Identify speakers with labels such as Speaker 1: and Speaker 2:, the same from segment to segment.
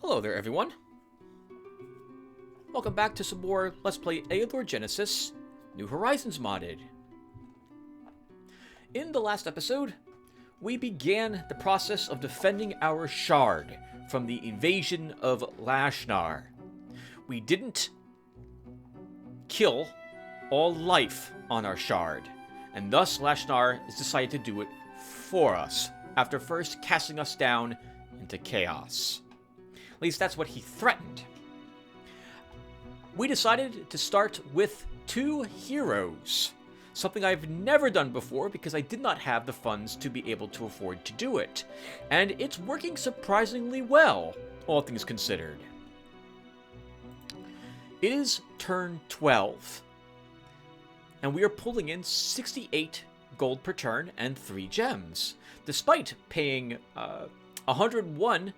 Speaker 1: Hello there, everyone. Welcome back to some more Let's Play Eador Genesis, New Horizons modded. In the last episode, we began the process of defending our shard from the invasion of Lashnar. We didn't kill all life on our shard, and thus Lashnar has decided to do it for us, after first casting us down into chaos. At least that's what he threatened. We decided to start with 2 heroes, something I've never done before because I did not have the funds to be able to afford to do it, and it's working surprisingly well, all things considered. It is turn 12, and we are pulling in 68 gold per turn and 3 gems, despite paying $101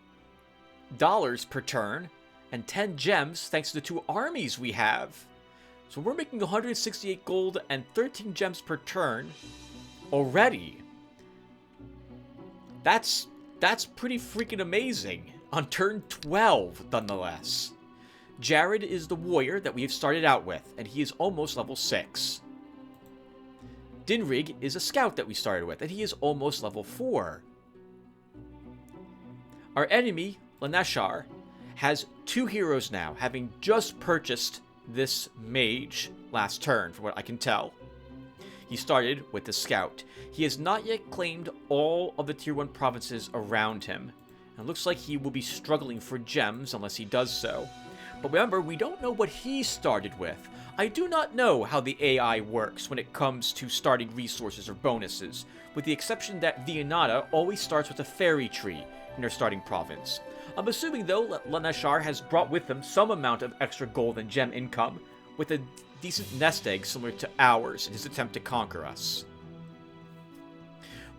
Speaker 1: per turn and 10 gems thanks to the 2 armies we have. So we're making 168 gold and 13 gems per turn already. That's pretty freaking amazing on turn 12 nonetheless. Jared is the warrior that we've started out with, and he is almost level 6. Dinrig is a scout that we started with, and he is almost level 4. Our enemy, Laneshar, has 2 heroes now, having just purchased this mage last turn, from what I can tell. He started with the scout. He has not yet claimed all of the tier 1 provinces around him, and it looks like he will be struggling for gems unless he does so. But remember, we don't know what he started with. I do not know how the AI works when it comes to starting resources or bonuses, with the exception that Viennada always starts with a fairy tree in their starting province. I'm assuming, though, that Laneshar has brought with him some amount of extra gold and gem income, with a decent nest egg similar to ours in his attempt to conquer us.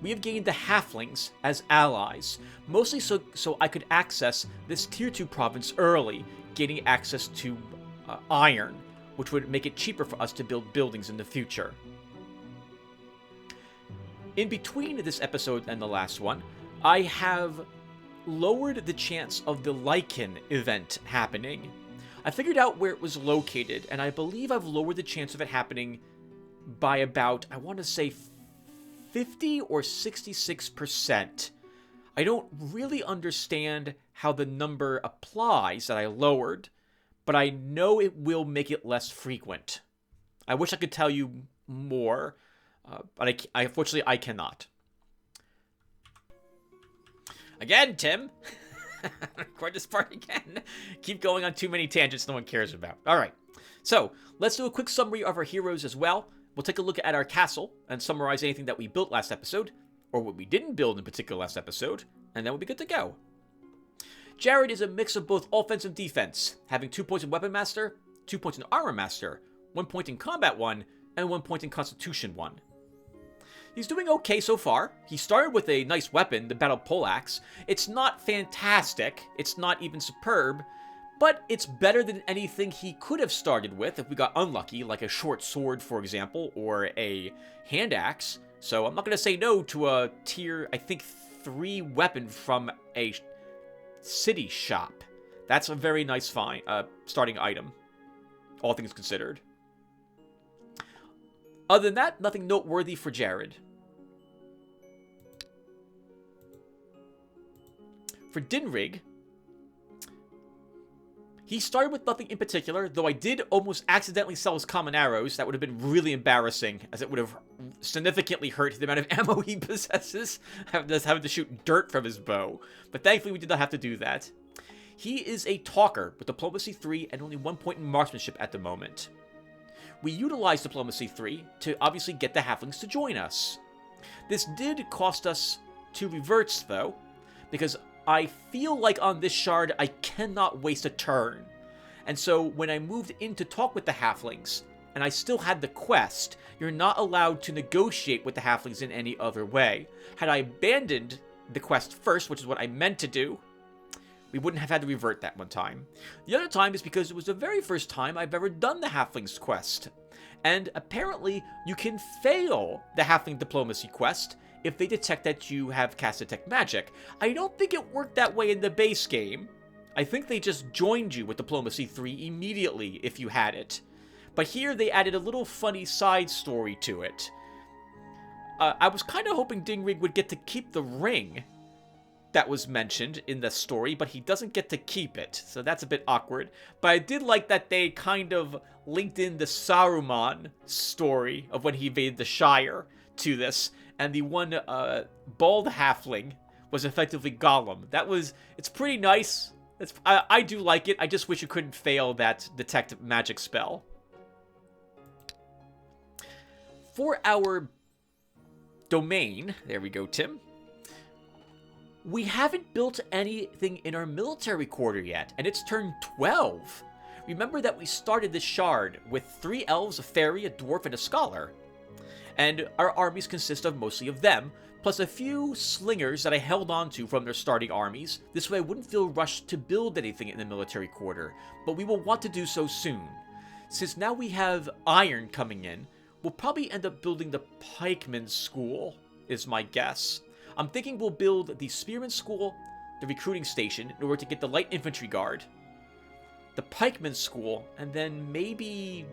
Speaker 1: We have gained the halflings as allies, mostly so I could access this tier 2 province early, gaining access to iron, which would make it cheaper for us to build buildings in the future. In between this episode and the last one, I have lowered the chance of the Lycan event happening. I figured out where it was located, and I believe I've lowered the chance of it happening by about, I want to say, 50 or 66%. I don't really understand how the number applies that I lowered, but I know it will make it less frequent. I wish I could tell you more, but unfortunately I cannot. Again, Tim. Record this part again. Keep going on too many tangents no one cares about. Alright, so let's do a quick summary of our heroes as well. We'll take a look at our castle and summarize anything that we built last episode, or what we didn't build in particular last episode, and then we'll be good to go. Jared is a mix of both offense and defense, having 2 points in Weapon Master, 2 points in Armor Master, 1 point in Combat 1, and 1 point in Constitution 1. He's doing okay so far. He started with a nice weapon, the Battle Poleaxe. It's not fantastic, it's not even superb, but it's better than anything he could have started with if we got unlucky, like a short sword, for example, or a hand axe. So I'm not going to say no to a tier, I think, 3 weapon from a city shop. That's a very nice starting item, all things considered. Other than that, nothing noteworthy for Jared. For Dinrig, he started with nothing in particular, though I did almost accidentally sell his common arrows. That would have been really embarrassing, as it would have significantly hurt the amount of ammo he possesses, having to shoot dirt from his bow. But thankfully we did not have to do that. He is a talker with Diplomacy 3 and only 1 point in Marksmanship at the moment. We utilized Diplomacy 3 to obviously get the halflings to join us. This did cost us 2 reverts, though, because I feel like on this shard I cannot waste a turn. And so when I moved in to talk with the halflings, and I still had the quest, you're not allowed to negotiate with the halflings in any other way. Had I abandoned the quest first, which is what I meant to do, we wouldn't have had to revert that one time. The other time is because it was the very first time I've ever done the Halflings quest. And apparently, you can fail the Halfling Diplomacy quest if they detect that you have cast Detect Magic. I don't think it worked that way in the base game. I think they just joined you with Diplomacy 3 immediately if you had it. But here they added a little funny side story to it. I was kind of hoping Dinrig would get to keep the ring that was mentioned in the story, but he doesn't get to keep it, so that's a bit awkward. But I did like that they kind of linked in the Saruman story of when he invaded the Shire to this, and the one bald halfling was effectively Gollum. It's pretty nice. I do like it. I just wish you couldn't fail that detect magic spell. For our domain, there we go, Tim. We haven't built anything in our military quarter yet, and it's turn 12. Remember that we started this shard with 3 elves, a fairy, a dwarf, and a scholar. And our armies consist of mostly of them, plus a few slingers that I held on to from their starting armies. This way I wouldn't feel rushed to build anything in the military quarter, but we will want to do so soon. Since now we have iron coming in, we'll probably end up building the pikeman school, is my guess. I'm thinking we'll build the spearman school, the recruiting station, in order to get the light infantry guard, the pikeman school, and then maybe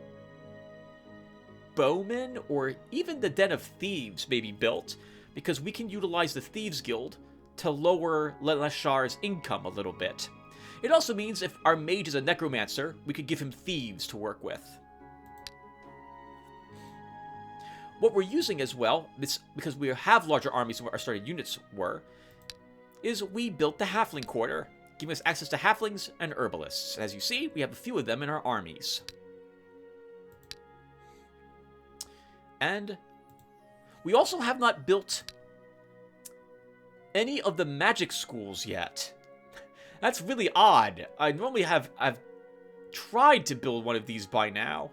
Speaker 1: bowmen, or even the den of thieves may be built, because we can utilize the thieves guild to lower Lenashar's income a little bit. It also means if our mage is a necromancer, we could give him thieves to work with. What we're using as well, because we have larger armies than what our started units were, is we built the halfling quarter, giving us access to halflings and herbalists. As you see, we have a few of them in our armies. And we also have not built any of the magic schools yet. That's really odd. I've tried to build one of these by now,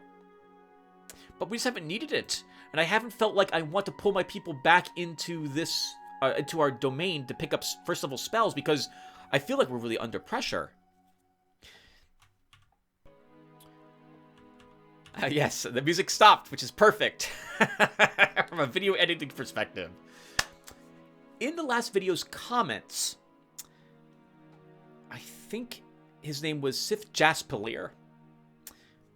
Speaker 1: but we just haven't needed it. And I haven't felt like I want to pull my people back into this, into our domain to pick up first level spells, because I feel like we're really under pressure. Yes, the music stopped, which is perfect from a video editing perspective. In the last video's comments, I think his name was Sith Jaspalier,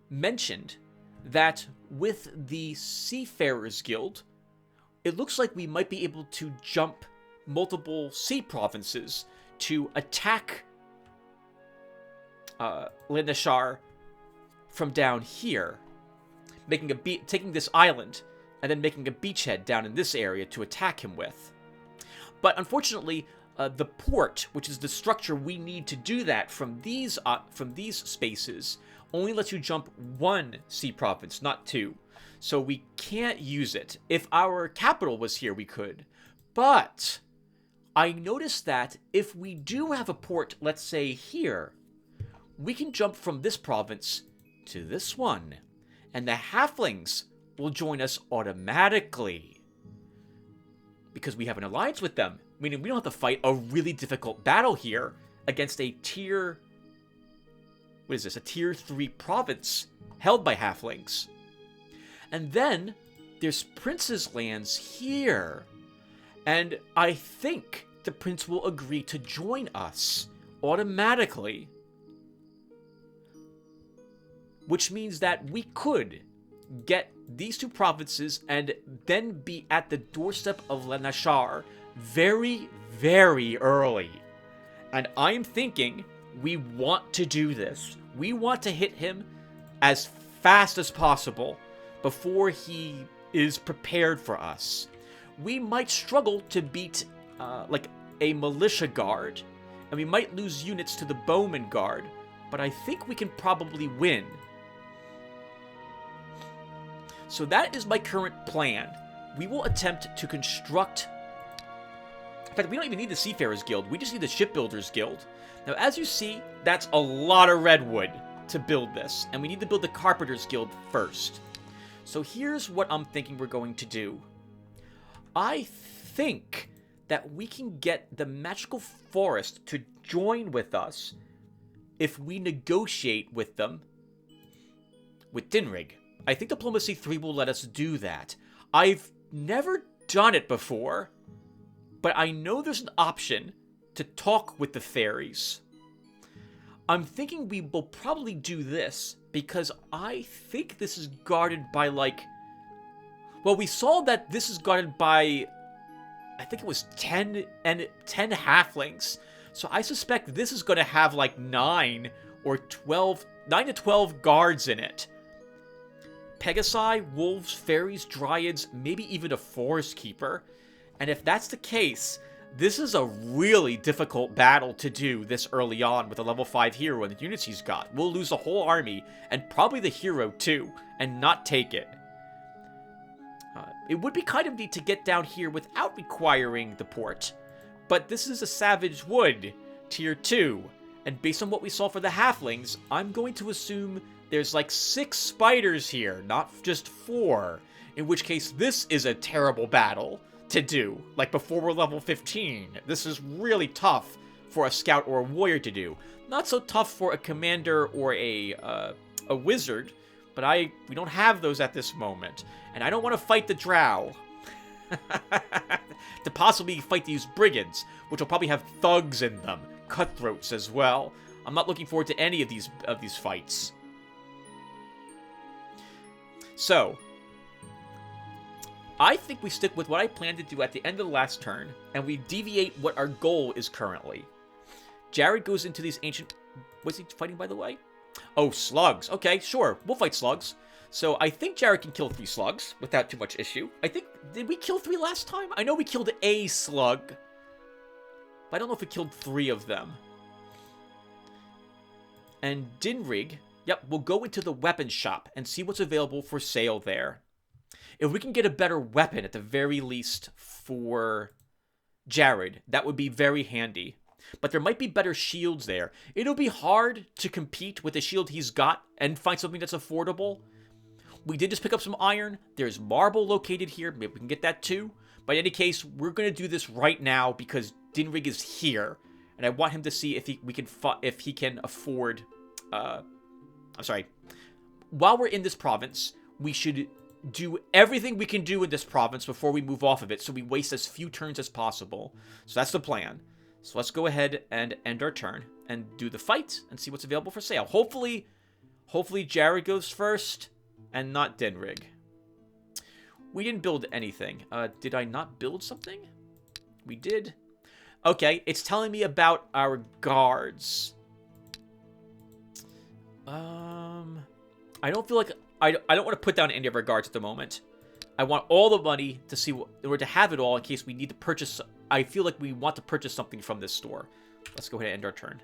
Speaker 1: mentioned that with the Seafarers Guild, it looks like we might be able to jump multiple sea provinces to attack Lenashar from down here, taking this island and then making a beachhead down in this area to attack him with. But unfortunately, the port, which is the structure we need to do that from these spaces, only lets you jump 1 sea province, not 2. So we can't use it. If our capital was here, we could. But I noticed that if we do have a port, let's say here, we can jump from this province to this one, and the halflings will join us automatically, because we have an alliance with them, meaning we don't have to fight a really difficult battle here against a tier... What is this? A tier 3 province held by halflings. And then there's Prince's lands here. And I think the prince will agree to join us automatically. Which means that we could get these 2 provinces and then be at the doorstep of Lenashar very, very early. And I'm thinking we want to do this. We want to hit him as fast as possible before he is prepared for us. We might struggle to beat like a militia guard, and we might lose units to the bowman guard, but I think we can probably win. So that is my current plan. We will attempt to construct... In fact, we don't even need the Seafarers Guild. We just need the Shipbuilders Guild. Now, as you see, that's a lot of redwood to build this, and we need to build the Carpenters Guild first. So here's what I'm thinking we're going to do. I think that we can get the Magical Forest to join with us if we negotiate with them with Dinrig. I think Diplomacy 3 will let us do that. I've never done it before, but I know there's an option to talk with the fairies. I'm thinking we will probably do this, because I think this is guarded by, like... Well, we saw that this is guarded by... I think it was 10 halflings. So I suspect this is going to have, like, 9 to 12 guards in it. Pegasi, wolves, fairies, dryads, maybe even a forest keeper. And if that's the case, this is a really difficult battle to do this early on with a level 5 hero and the units he's got. We'll lose a whole army, and probably the hero too, and not take it. It would be kind of neat to get down here without requiring the port. But this is a Savage Wood, Tier 2. And based on what we saw for the halflings, I'm going to assume there's like 6 spiders here, not just 4. In which case, this is a terrible battle to do. Like before we're level 15. This is really tough for a scout or a warrior to do. Not so tough for a commander or a wizard. But we don't have those at this moment. And I don't want to fight the drow. To possibly fight these brigands, which will probably have thugs in them. Cutthroats as well. I'm not looking forward to any of these fights. So, I think we stick with what I planned to do at the end of the last turn, and we deviate what our goal is currently. Jared goes into these ancient... Was he fighting, by the way? Oh, slugs. Okay, sure. We'll fight slugs. So I think Jared can kill 3 slugs without too much issue. I think... Did we kill 3 last time? I know we killed a slug. But I don't know if we killed 3 of them. And Dinrig... Yep, we'll go into the weapons shop and see what's available for sale there. If we can get a better weapon at the very least for Jared, that would be very handy. But there might be better shields there. It'll be hard to compete with the shield he's got and find something that's affordable. We did just pick up some iron. There's marble located here. Maybe we can get that too. But in any case, we're going to do this right now because Dinrig is here. And I want him to see if he can afford... I'm sorry. While we're in this province, we should do everything we can do in this province before we move off of it so we waste as few turns as possible. So that's the plan. So let's go ahead and end our turn and do the fight and see what's available for sale. Hopefully Jared goes first and not Dinrig. We didn't build anything. Did I not build something? We did. Okay, it's telling me about our guards. I don't feel like... I don't want to put down any of our guards at the moment. I want all the money to see or to have it all in case we need to purchase... I feel like we want to purchase something from this store. Let's go ahead and end our turn.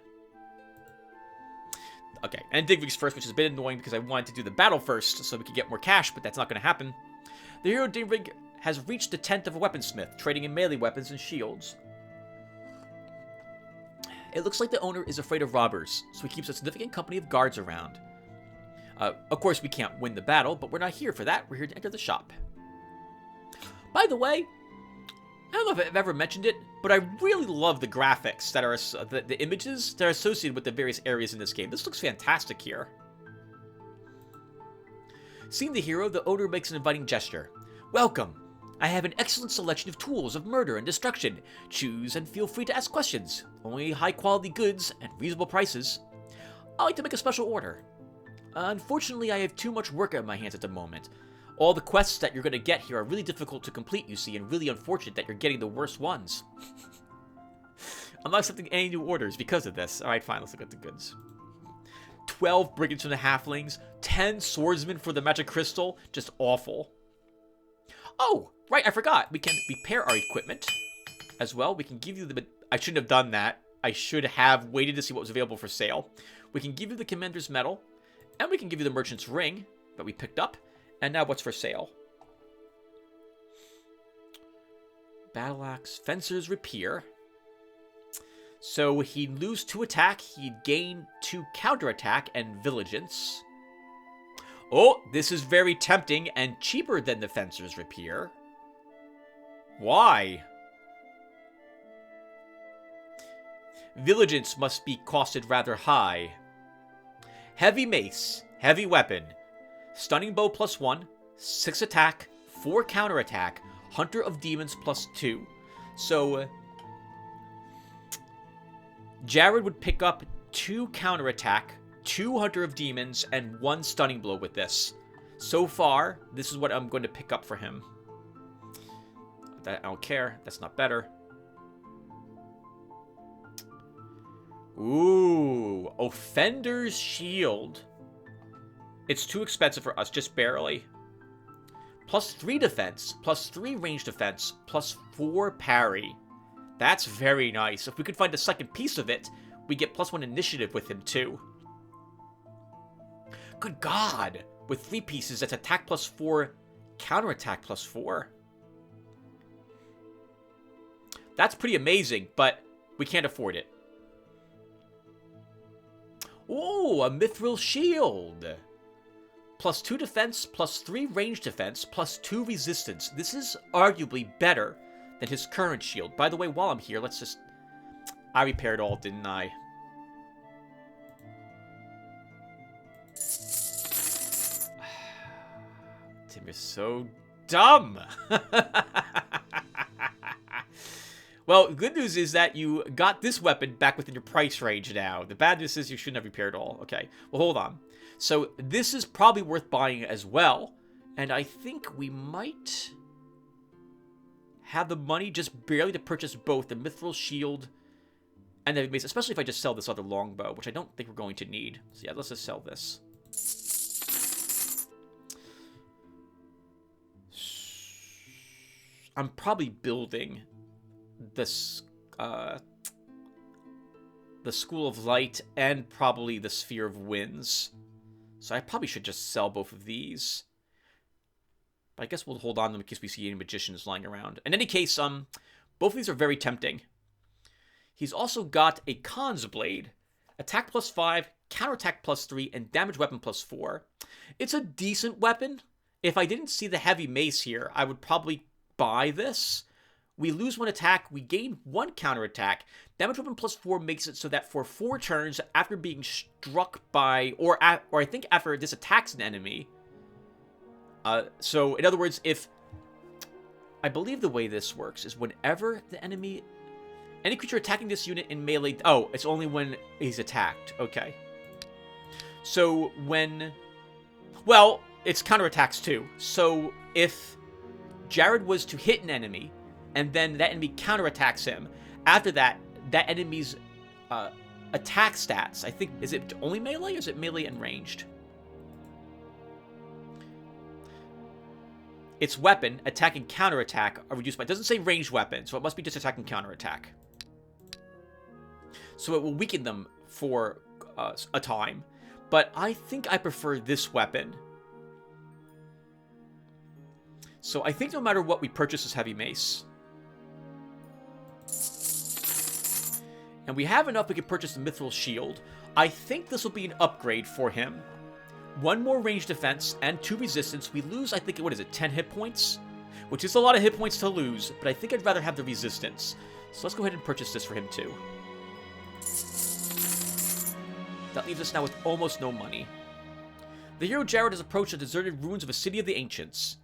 Speaker 1: Okay, and Dinrig's first, which is a bit annoying because I wanted to do the battle first so we could get more cash, but that's not going to happen. The hero Dinrig has reached the tent of a weaponsmith, trading in melee weapons and shields. It looks like the owner is afraid of robbers, so he keeps a significant company of guards around. Of course, we can't win the battle, but we're not here for that. We're here to enter the shop. By the way, I don't know if I've ever mentioned it, but I really love the graphics that are the images that are associated with the various areas in this game. This looks fantastic here. Seeing the hero, the owner makes an inviting gesture. Welcome. I have an excellent selection of tools of murder and destruction. Choose and feel free to ask questions. Only high-quality goods and reasonable prices. I'd like to make a special order. Unfortunately, I have too much work on my hands at the moment. All the quests that you're going to get here are really difficult to complete, you see, and really unfortunate that you're getting the worst ones. I'm not accepting any new orders because of this. Alright, fine, let's look at the goods. 12 brigands from the halflings, 10 swordsmen for the magic crystal. Just awful. Oh, right, I forgot. We can repair our equipment as well. We can give you the... I shouldn't have done that. I should have waited to see what was available for sale. We can give you the commander's medal. And we can give you the merchant's ring that we picked up. And now what's for sale? Battle axe, fencer's rapier. So he'd lose 2 attack, he'd gain 2 counterattack and vigilance. Oh, this is very tempting and cheaper than the fencer's rapier. Why? Vigilance must be costed rather high. Heavy mace, heavy weapon, stunning bow +1, 6 attack, 4 counterattack, hunter of demons +2. So, Jared would pick up 2 counterattack, 2 Hunter of Demons, and 1 Stunning Blow with this. So far, this is what I'm going to pick up for him. I don't care. That's not better. Ooh, Offender's Shield. It's too expensive for us, just barely. Plus 3 defense, plus 3 range defense, plus 4 parry. That's very nice. If we could find a second piece of it, we get plus 1 initiative with him too. Good God! With 3 pieces, that's attack plus 4, counterattack plus 4. That's pretty amazing, but we can't afford it. Ooh, a Mithril Shield! Plus 2 defense, plus 3 range defense, plus 2 resistance. This is arguably better than his current shield. By the way, while I'm here, let's just... I repaired all, didn't I? Tim, you're so dumb! Well, good news is that you got this weapon back within your price range now. The bad news is you shouldn't have repaired all. Okay, well, hold on. So this is probably worth buying as well. And I think we might have the money just barely to purchase both the Mithril Shield and the mace, especially if I just sell this other longbow, which I don't think we're going to need. So yeah, let's just sell this. I'm probably building this, the School of Light and probably the Sphere of Winds. So I probably should just sell both of these. But I guess we'll hold on to them in case we see any magicians lying around. In any case, both of these are very tempting. He's also got a Khan's Blade. Attack plus 5, counterattack plus 3, and damage weapon plus 4. It's a decent weapon. If I didn't see the heavy mace here, I would probably buy this. We lose 1 attack, we gain 1 counterattack. Damage weapon plus 4 makes it so that for 4 turns after being struck by, or I think after this attacks an enemy. So in other words, if I believe the way this works is whenever the any creature attacking this unit in melee. Oh, it's only when he's attacked. Okay. So when, well, it's counterattacks too. So if Jared was to hit an enemy, and then that enemy counterattacks him. After that, that enemy's attack stats, I think, is it only melee or is it melee and ranged? Its weapon, attack and counterattack are reduced by, it doesn't say ranged weapon, so it must be just attack and counterattack. So it will weaken them for a time. But I think I prefer this weapon. So I think no matter what, we purchase this heavy mace. And we have enough we can purchase the Mithril Shield. I think this will be an upgrade for him. 1 more range defense and 2 resistance. We lose, I think, what is it, 10 hit points? Which is a lot of hit points to lose, but I think I'd rather have the resistance. So let's go ahead and purchase this for him too. That leaves us now with almost no money. The hero Jared has approached the deserted ruins of a city of the ancients.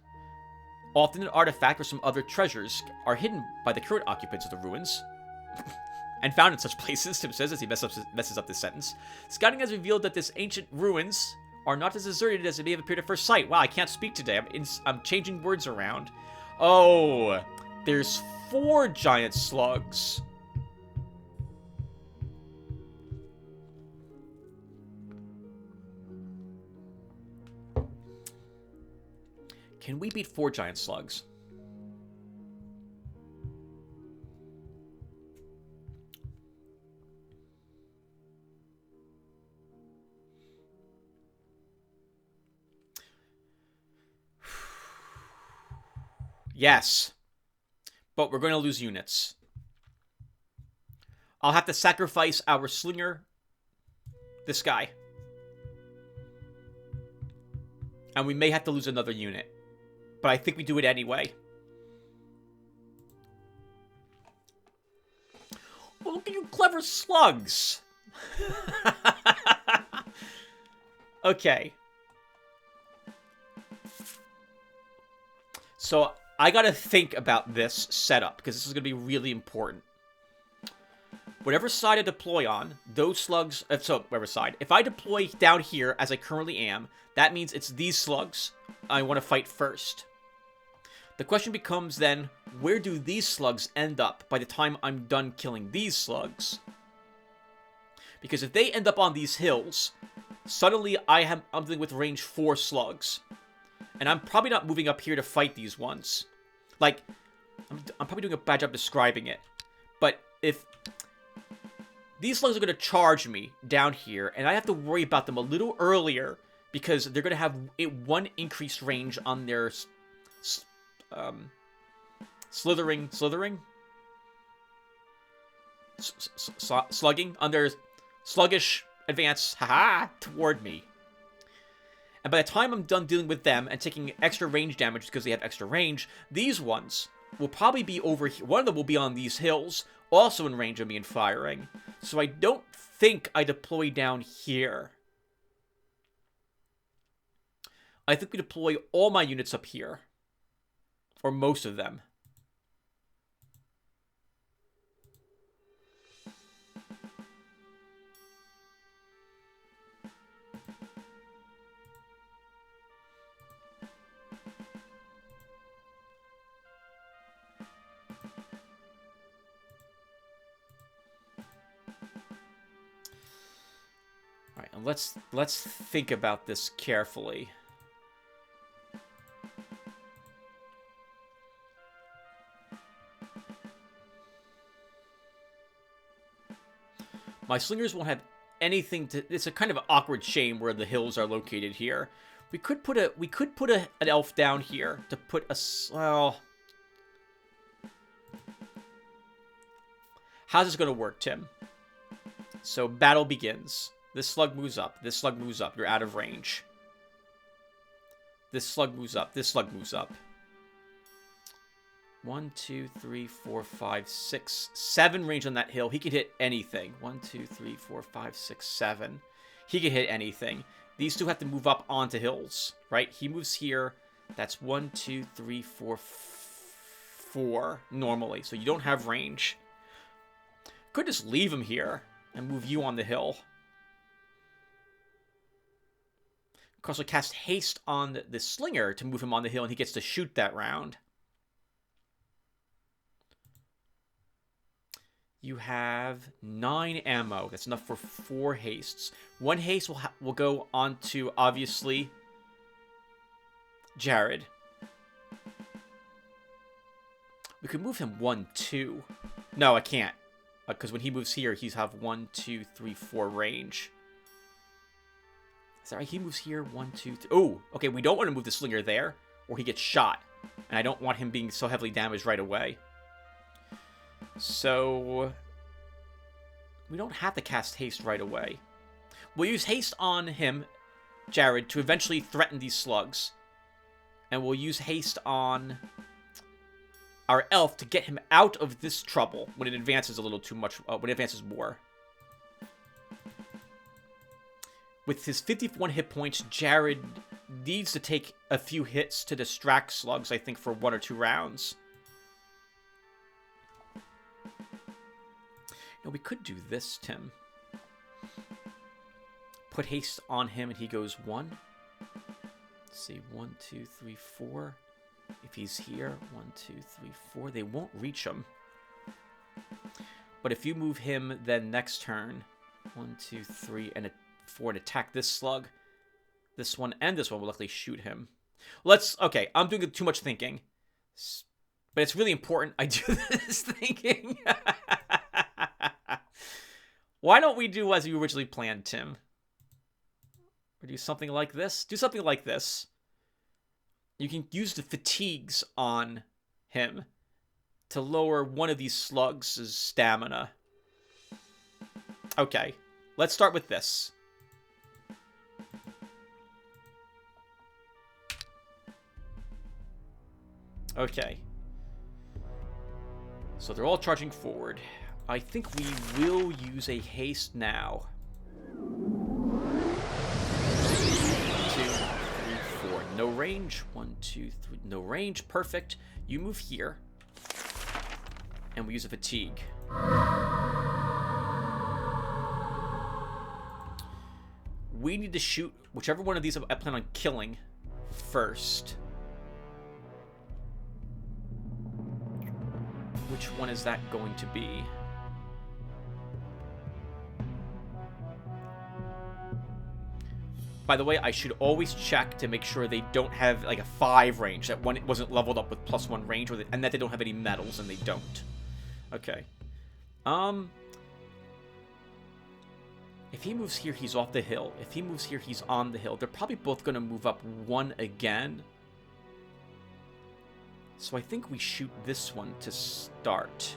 Speaker 1: Often an artifact or some other treasures are hidden by the current occupants of the ruins. And found in such places, Tim says as he messes up this sentence. Scouting has revealed that this ancient ruins are not as deserted as they may have appeared at first sight. Wow, I can't speak today. I'm changing words around. Oh, there's 4 giant slugs. Can we beat 4 giant slugs? Yes. But we're going to lose units. I'll have to sacrifice our slinger. This guy. And we may have to lose another unit. But I think we do it anyway. Well, look at you clever slugs. Okay. So I gotta think about this setup, because this is gonna be really important. Whatever side I deploy on, those slugs... So, whatever side. If I deploy down here, as I currently am, that means it's these slugs I want to fight first. The question becomes then, where do these slugs end up by the time I'm done killing these slugs? Because if they end up on these hills, suddenly I'm dealing with range 4 slugs. And I'm probably not moving up here to fight these ones. Like, I'm probably doing a bad job describing it. But if these slugs are going to charge me down here, and I have to worry about them a little earlier, because they're going to have one increased range on their slugging on their sluggish advance, toward me. And by the time I'm done dealing with them and taking extra range damage because they have extra range, these ones will probably be over here. One of them will be on these hills, also in range of me and firing. So I don't think I deploy down here. I think we deploy all my units up here. Or most of them. All right, and let's think about this carefully. My slingers won't have anything to... It's a kind of an awkward shame where the hills are located here. We could put an elf down here to put a... Well... How's this going to work, Tim? So, battle begins. This slug moves up. This slug moves up. You're out of range. This slug moves up. This slug moves up. 1, 2, 3, 4, 5, 6, 7 range on that hill. He can hit anything. 1, 2, 3, 4, 5, 6, 7. He can hit anything. These two have to move up onto hills, right? He moves here. That's 1, 2, 3, 4, 4 normally. So you don't have range. Could just leave him here and move you on the hill. Could also cast haste on the slinger to move him on the hill, and he gets to shoot that round. You have 9 ammo. That's enough for 4 hastes. 1 haste will go on to, obviously, Jared. We could move him 1, 2. No, I can't. Because when he moves here, he's have 1, 2, 3, 4 range. Is that right? He moves here. 1, 2, 3. Oh, okay. We don't want to move the slinger there, or he gets shot. And I don't want him being so heavily damaged right away. So, we don't have to cast haste right away. We'll use haste on him, Jared, to eventually threaten these slugs. And we'll use haste on our elf to get him out of this trouble when it advances a little too much, when it advances more. With his 51 hit points, Jared needs to take a few hits to distract slugs, I think, for 1 or 2 rounds. No, we could do this, Tim. Put haste on him and he goes 1. Let's see, 1, 2, 3, 4. If he's here, 1, 2, 3, 4. They won't reach him. But if you move him, then next turn, 1, 2, 3, and 4 and attack this slug. This one and this one will likely shoot him. Okay, I'm doing too much thinking. But it's really important I do this thinking. Why don't we do as you originally planned, Tim? Or do something like this? Do something like this. You can use the fatigues on him to lower one of these slugs' stamina. Okay, let's start with this. Okay. So they're all charging forward. I think we will use a haste now. 1, 2, 3, 4. No range. 1, 2, 3. No range. Perfect. You move here. And we use a fatigue. we need to shoot whichever one of these I plan on killing first. Which one is that going to be? By the way, I should always check to make sure they don't have like a 5 range, that one wasn't leveled up with +1 range, and that they don't have any metals, and they don't. Okay. If he moves here, he's off the hill. If he moves here, he's on the hill. They're probably both going to move up 1 again. So I think we shoot this one to start.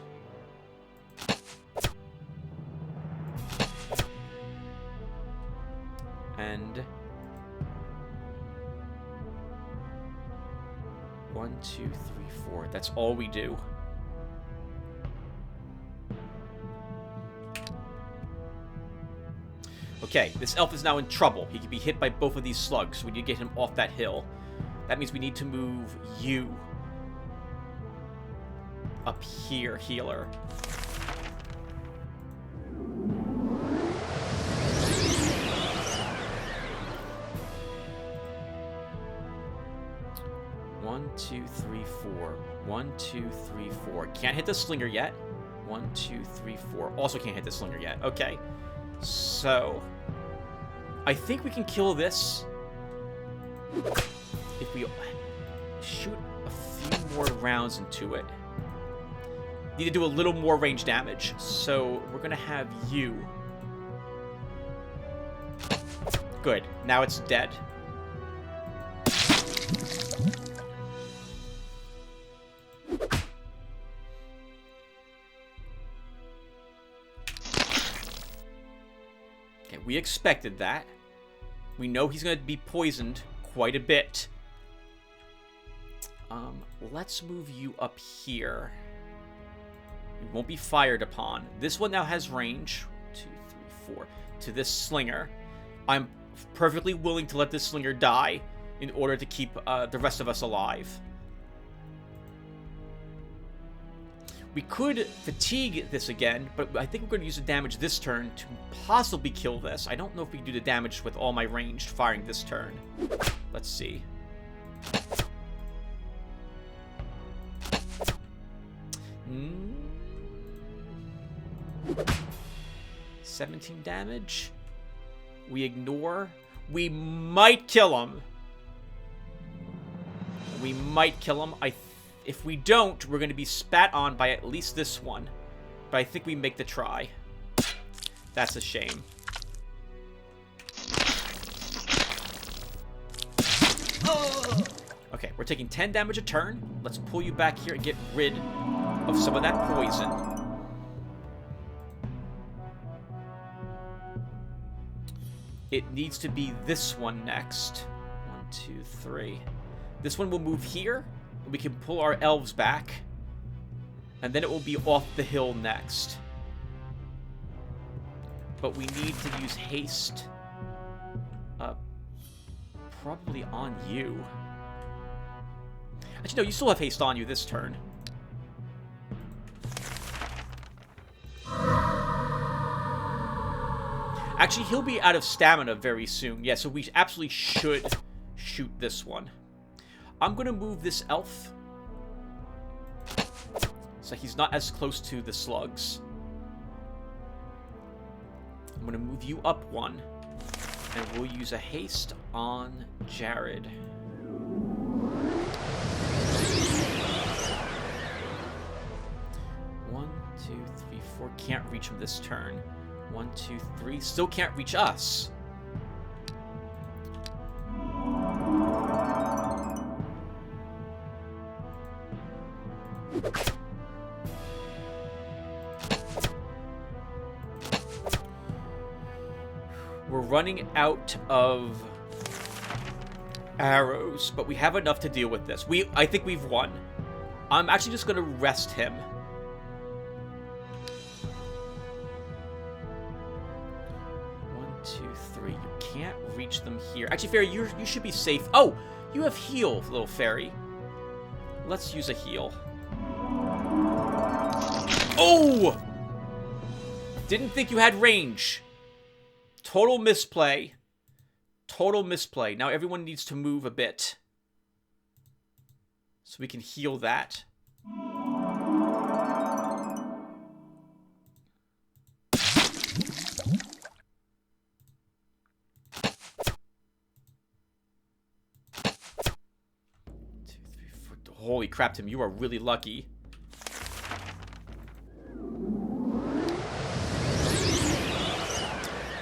Speaker 1: And 1, 2, 3, 4. That's all we do. Okay, this elf is now in trouble. He could be hit by both of these slugs. We need to get him off that hill. That means we need to move you up here, healer. One, 2, 3, 4. 1, 2, 3, 4. Can't hit the slinger yet. 1, 2, 3, 4. Also can't hit the slinger yet. Okay. So, I think we can kill this if we shoot a few more rounds into it. Need to do a little more range damage, so we're gonna have you. Good. Now it's dead. We expected that. We know he's going to be poisoned quite a bit. Let's move you up here. You won't be fired upon. This one now has range. 2, 3, 4. To this slinger. I'm perfectly willing to let this slinger die in order to keep the rest of us alive. We could fatigue this again, but I think we're going to use the damage this turn to possibly kill this. I don't know if we can do the damage with all my ranged firing this turn. Let's see. Hmm. 17 damage. We ignore. We might kill him. We might kill him. If we don't, we're going to be spat on by at least this one. But I think we make the try. That's a shame. Okay, we're taking 10 damage a turn. Let's pull you back here and get rid of some of that poison. It needs to be this one next. 1, 2, 3. This one will move here. We can pull our elves back. And then it will be off the hill next. But we need to use haste. Probably on you. Actually, no, you still have haste on you this turn. Actually, he'll be out of stamina very soon. Yeah, so we absolutely should shoot this one. I'm going to move this elf so he's not as close to the slugs. I'm going to move you up 1, and we'll use a haste on Jared. One, 2, 3, 4. Can't reach him this turn. 1, 2, 3. Still can't reach us. We're running out of arrows, but we have enough to deal with this. I think we've won. I'm actually just going to rest him. One, 2, 3. You can't reach them here. Actually, Fairy, you should be safe. Oh, you have heal, little fairy. Let's use a heal. Oh! Didn't think you had range. Total misplay. Total misplay. Now everyone needs to move a bit. So we can heal that. 2, 3, 4. Holy crap, Tim, you are really lucky.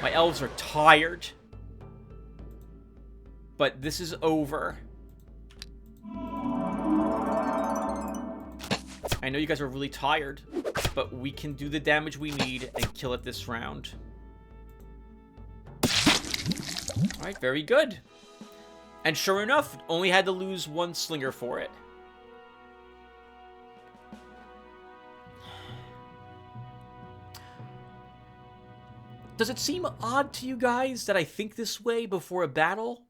Speaker 1: My elves are tired. But this is over. I know you guys are really tired, but we can do the damage we need and kill it this round. Alright, very good. And sure enough, only had to lose one slinger for it. Does it seem odd to you guys that I think this way before a battle?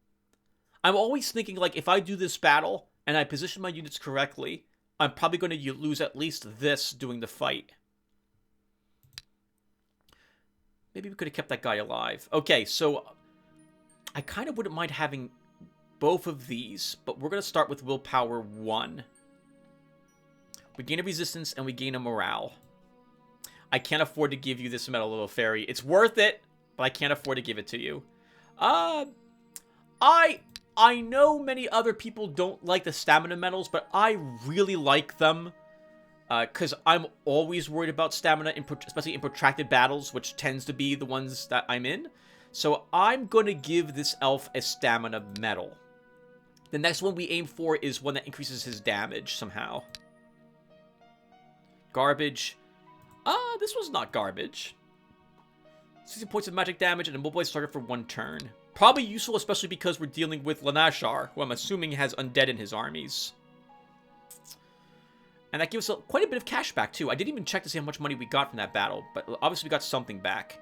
Speaker 1: I'm always thinking, like, if I do this battle and I position my units correctly, I'm probably going to lose at least this doing the fight. Maybe we could have kept that guy alive. Okay, so I kind of wouldn't mind having both of these, but we're going to start with willpower 1. We gain a resistance and we gain a morale. I can't afford to give you this metal, Lotaeri. It's worth it, but I can't afford to give it to you. I know many other people don't like the stamina medals, but I really like them. Because I'm always worried about stamina, especially in protracted battles, which tends to be the ones that I'm in. So I'm going to give this elf a stamina medal. The next one we aim for is one that increases his damage somehow. Garbage. This was not garbage. 60 points of magic damage and immobilize target for 1 turn. Probably useful, especially because we're dealing with Lanashar, who I'm assuming has undead in his armies. And that gives us quite a bit of cash back, too. I didn't even check to see how much money we got from that battle, but obviously we got something back.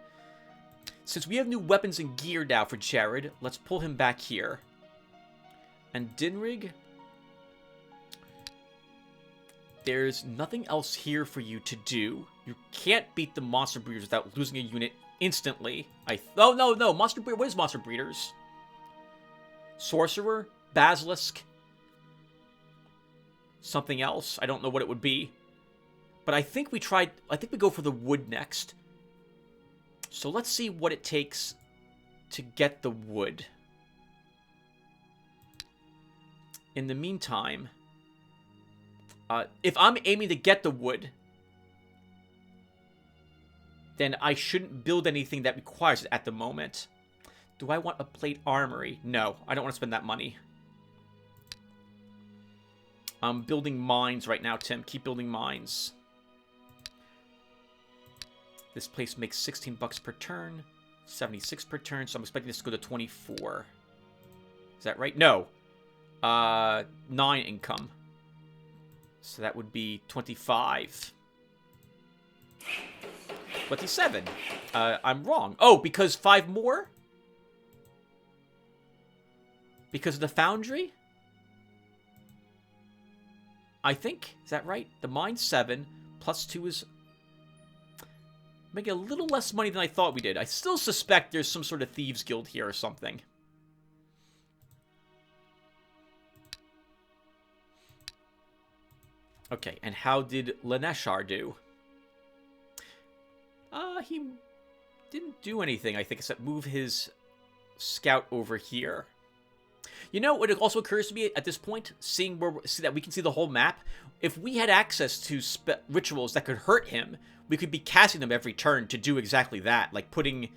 Speaker 1: Since we have new weapons and gear now for Jared, let's pull him back here. And Dinrig, there's nothing else here for you to do. You can't beat the Monster Breeders without losing a unit instantly. Oh, no. Monster Breeder. What is Monster Breeders? Sorcerer? Basilisk? Something else? I don't know what it would be. But I think we go for the wood next. So let's see what it takes to get the wood. In the meantime, if I'm aiming to get the wood, then I shouldn't build anything that requires it at the moment. Do I want a plate armory? No, I don't want to spend that money. I'm building mines right now, Tim. Keep building mines. This place makes 16 bucks per turn, 76 per turn, so I'm expecting this to go to 24. Is that right? No. 9 income. So that would be 25. 27. I'm wrong. Oh, because 5 more? Because of the foundry? I think. Is that right? The mine's 7. Plus 2 is... making a little less money than I thought we did. I still suspect there's some sort of thieves guild here or something. Okay, and how did Lanashar do? He didn't do anything, I think, except move his scout over here. You know what also occurs to me at this point, seeing that we can see the whole map? If we had access to rituals that could hurt him, we could be casting them every turn to do exactly that, like putting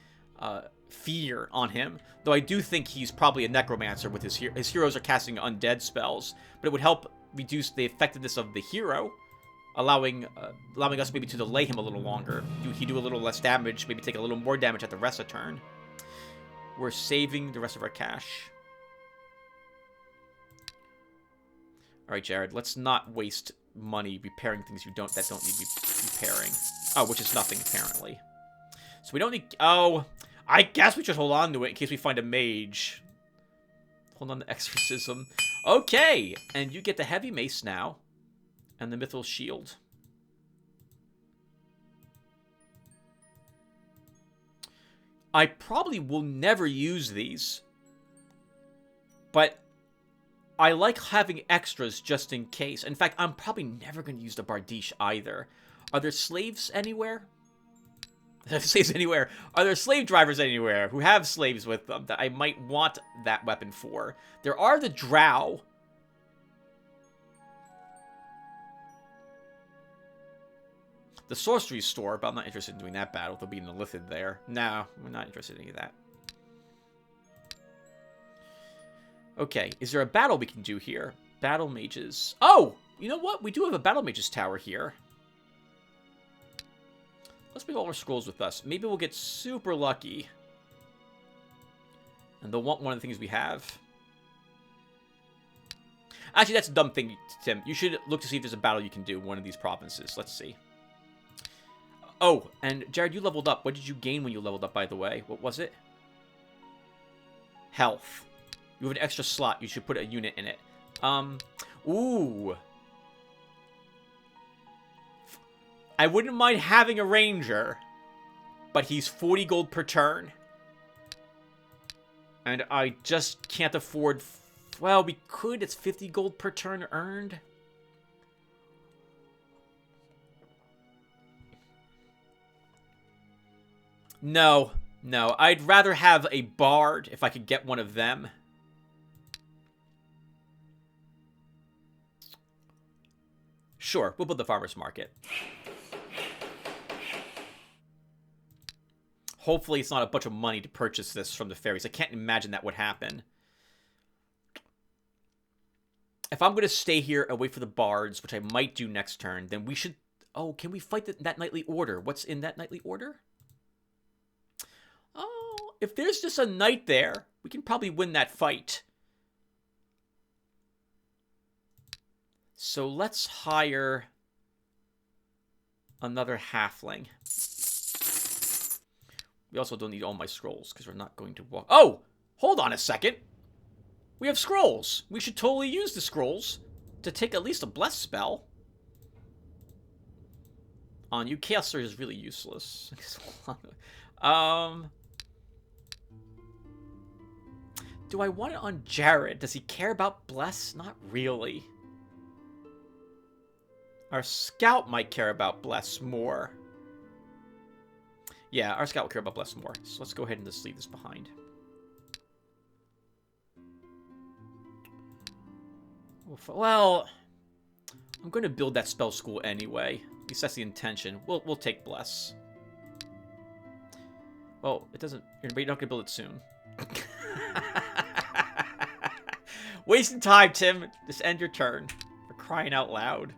Speaker 1: fear on him. Though I do think he's probably a necromancer with his heroes are casting undead spells, but it would help reduce the effectiveness of the hero, allowing us maybe to delay him a little longer. He do a little less damage, maybe take a little more damage at the rest of the turn. We're saving the rest of our cash. All right, Jared, let's not waste money repairing things that don't need repairing. Oh, which is nothing, apparently. So we don't need... Oh, I guess we should hold on to it in case we find a mage. Hold on to exorcism. Okay, and you get the heavy mace now. And the Mithril Shield. I probably will never use these. But I like having extras just in case. In fact, I'm probably never going to use the Bardiche either. Are there slaves anywhere? Slaves anywhere? Are there slave drivers anywhere who have slaves with them that I might want that weapon for? There are the drow. The sorcery store, but I'm not interested in doing that battle. There'll be an Illithid there. No, we're not interested in any of that. Okay, is there a battle we can do here? Battle mages. Oh! You know what? We do have a battle mages tower here. Let's bring all our scrolls with us. Maybe we'll get super lucky. And they'll want one of the things we have. Actually, that's a dumb thing, Tim. You should look to see if there's a battle you can do in one of these provinces. Let's see. Oh, and Jared, you leveled up. What did you gain when you leveled up, by the way? What was it? Health. You have an extra slot. You should put a unit in it. Ooh. I wouldn't mind having a ranger, but he's 40 gold per turn. And I just can't afford... Well, we could. It's 50 gold per turn earned. No. No. I'd rather have a bard if I could get one of them. Sure, we'll build the farmer's market. Hopefully it's not a bunch of money to purchase this from the fairies. I can't imagine that would happen. If I'm going to stay here and wait for the bards, which I might do next turn, then we should... Oh, can we fight that knightly order? What's in that knightly order? Oh, if there's just a knight there, we can probably win that fight. So let's hire another halfling. We also don't need all my scrolls because we're not going to walk... Oh! Hold on a second. We have scrolls. We should totally use the scrolls to take at least a bless spell. On you, Caster is really useless. Do I want it on Jared? Does he care about bless? Not really. Our scout might care about bless more. Yeah, our scout will care about bless more. So let's go ahead and just leave this behind. Well, I'm going to build that spell school anyway. At least that's the intention. We'll take bless. Well, it doesn't... You're not going to build it soon. Wasting time, Tim. Just end your turn. For crying out loud.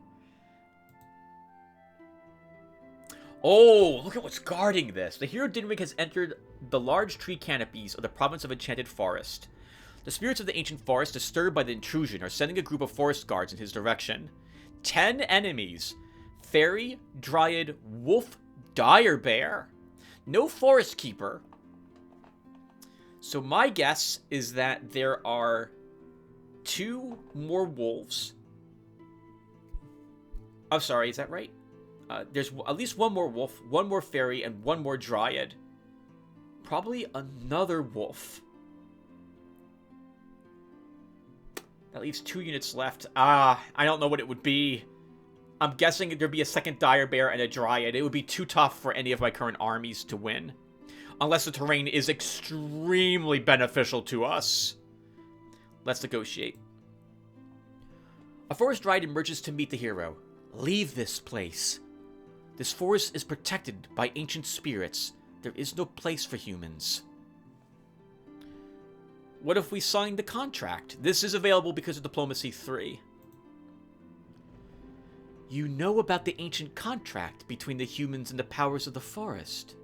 Speaker 1: Oh, look at what's guarding this. The hero Dinwick has entered the large tree canopies of the province of Enchanted Forest. The spirits of the ancient forest, disturbed by the intrusion, are sending a group of forest guards in his direction. 10 enemies. Fairy, Dryad, Wolf, Dire Bear. No forest keeper. So my guess is that there are 2 more wolves. I'm sorry, is that right? There's at least 1 more wolf, 1 more fairy, and 1 more dryad. Probably another wolf. That leaves 2 units left. I don't know what it would be. I'm guessing there'd be a second dire bear and a dryad. It would be too tough for any of my current armies to win. Unless the terrain is extremely beneficial to us. Let's negotiate. A forest dryad emerges to meet the hero. Leave this place. This forest is protected by ancient spirits. There is no place for humans. What if we signed the contract? This is available because of Diplomacy 3. You know about the ancient contract between the humans and the powers of the forest.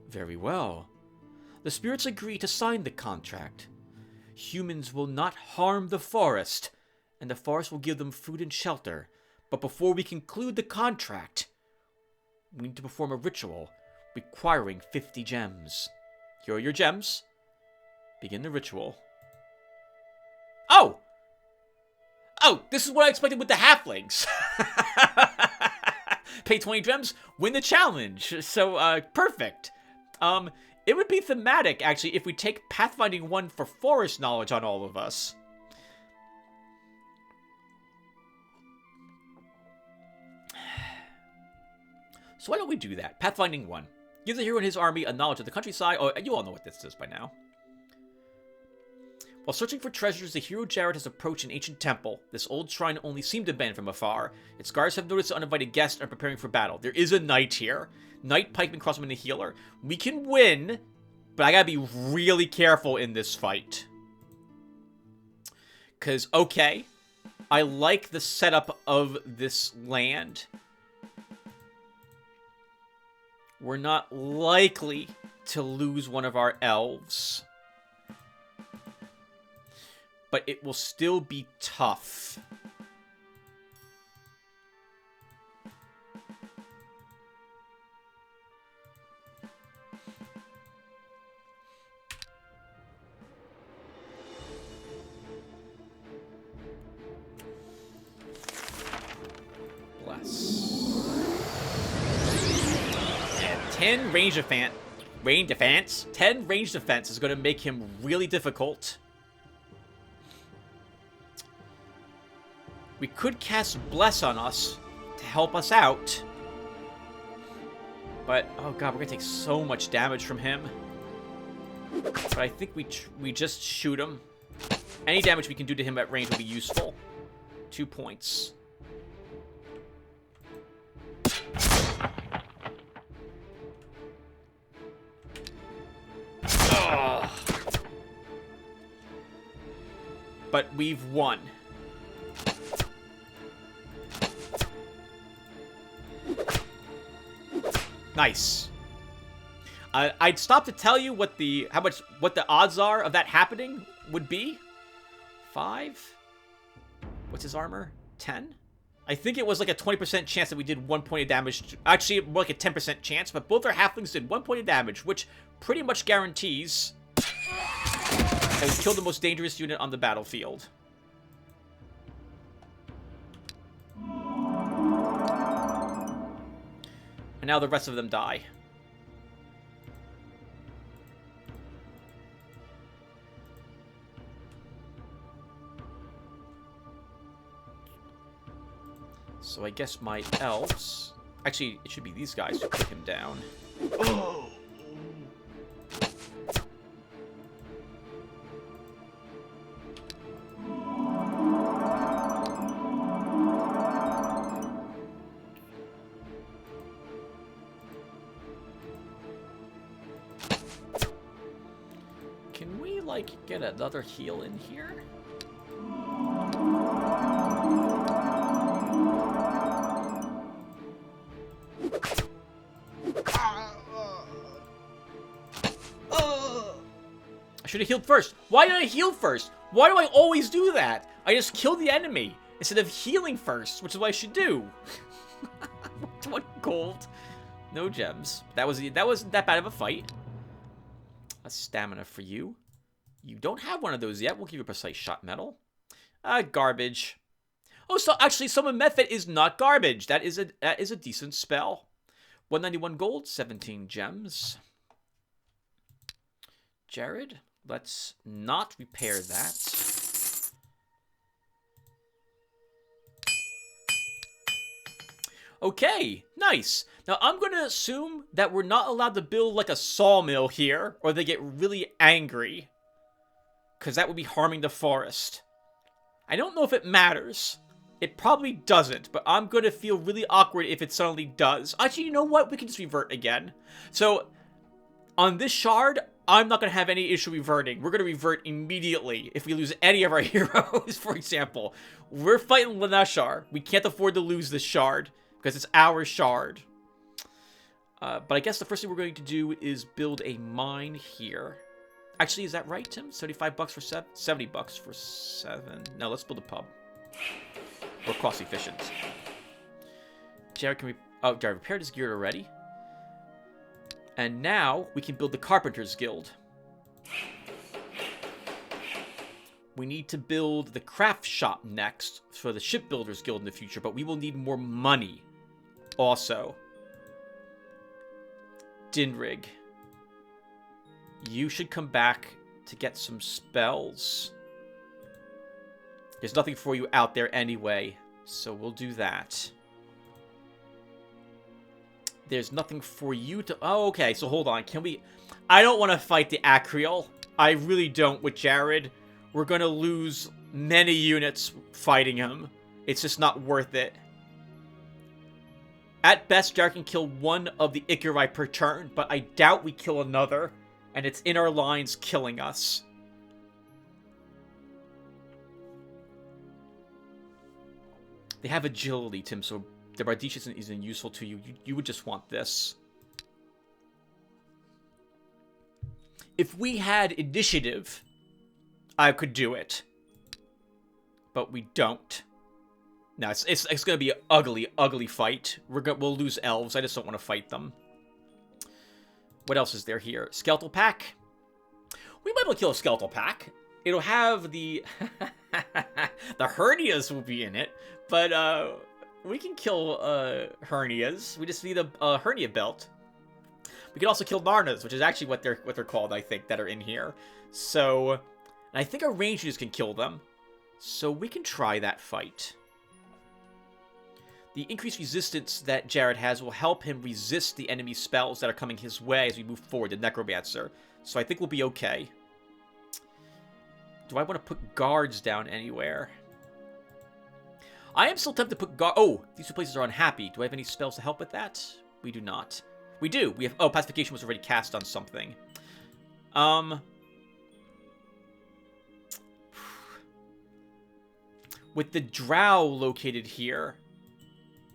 Speaker 1: Very well. The spirits agree to sign the contract. Humans will not harm the forest, and the forest will give them food and shelter. But before we conclude the contract, we need to perform a ritual requiring 50 gems. Here are your gems. Begin the ritual. Oh! Oh, this is what I expected with the halflings. Pay 20 gems, win the challenge. So, perfect. It would be thematic, actually, if we take Pathfinding 1 for forest knowledge on all of us. So why don't we do that? Pathfinding 1. Gives the hero and his army a knowledge of the countryside. Oh, you all know what this is by now. While searching for treasures, the hero Jared has approached an ancient temple. This old shrine only seemed abandoned from afar. Its guards have noticed an uninvited guest and are preparing for battle. There is a knight here. Knight, pikeman, crossman, and a healer. We can win, but I gotta be really careful in this fight. Because, okay, I like the setup of this land. We're not likely to lose one of our elves. But it will still be tough. Bless. And 10 range defense. 10 range defense is going to make him really difficult. We could cast Bless on us to help us out. But, oh god, we're going to take so much damage from him. But I think we just shoot him. Any damage we can do to him at range will be useful. 2 points. Ugh. But we've won. Nice. I'd stop to tell you what the odds are of that happening would be. 5. What's his armor? 10. I think it was like a 20% chance that we did 1 point of damage. Actually, more like a 10% chance, but both our halflings did 1 point of damage, which pretty much guarantees that we killed the most dangerous unit on the battlefield. And now the rest of them die. So I guess my elves... Actually, it should be these guys who put him down. Oh! Can we, like, get another heal in here? I should have healed first. Why did I heal first? Why do I always do that? I just kill the enemy instead of healing first, which is what I should do. 1 gold. No gems. That wasn't that bad of a fight. A stamina for you. You don't have one of those yet. We'll give you a precise shot medal. Garbage. Oh, so actually, summon method is not garbage. That is a decent spell. 191 gold, 17 gems. Jared, let's not repair that. Okay, nice. Now, I'm going to assume that we're not allowed to build, like, a sawmill here, or they get really angry. Because that would be harming the forest. I don't know if it matters. It probably doesn't, but I'm going to feel really awkward if it suddenly does. Actually, you know what? We can just revert again. So, on this shard, I'm not going to have any issue reverting. We're going to revert immediately if we lose any of our heroes, for example. We're fighting Lanashar. We can't afford to lose this shard, because it's our shard. But I guess the first thing we're going to do is build a mine here. Actually, is that right, Tim? 75 bucks for 7? 70 bucks for 7. No, let's build a pub. We're cost efficient. Jared, can we... Oh, Jared repaired his gear already. And now we can build the Carpenter's Guild. We need to build the craft shop next for the Shipbuilders Guild in the future, but we will need more money also. Dinrig. You should come back to get some spells. There's nothing for you out there anyway, so we'll do that. There's nothing for you to... Oh, okay, so hold on. Can we... I don't want to fight the Acreal. I really don't with Jared. We're going to lose many units fighting him. It's just not worth it. At best, Jared can kill one of the Ikarai per turn, but I doubt we kill another. And it's in our lines killing us. They have agility, Tim, so the Bardiche isn't useful to you. You would just want this. If we had initiative, I could do it. But we don't. No, it's going to be an ugly, ugly fight. We'll lose elves. I just don't want to fight them. What else is there here? Skeletal Pack. We might be able to kill a Skeletal Pack. It'll have the... the hernias will be in it. But we can kill hernias. We just need a hernia belt. We can also kill Narnas, which is actually what they're called, I think, that are in here. So, and I think our rangers can kill them. So we can try that fight. The increased resistance that Jared has will help him resist the enemy spells that are coming his way as we move forward, the Necromancer. So I think we'll be okay. Do I want to put guards down anywhere? I am still tempted to put guard... Oh, these two places are unhappy. Do I have any spells to help with that? We do not. We do. We have... Oh, Pacification was already cast on something. With the Drow located here,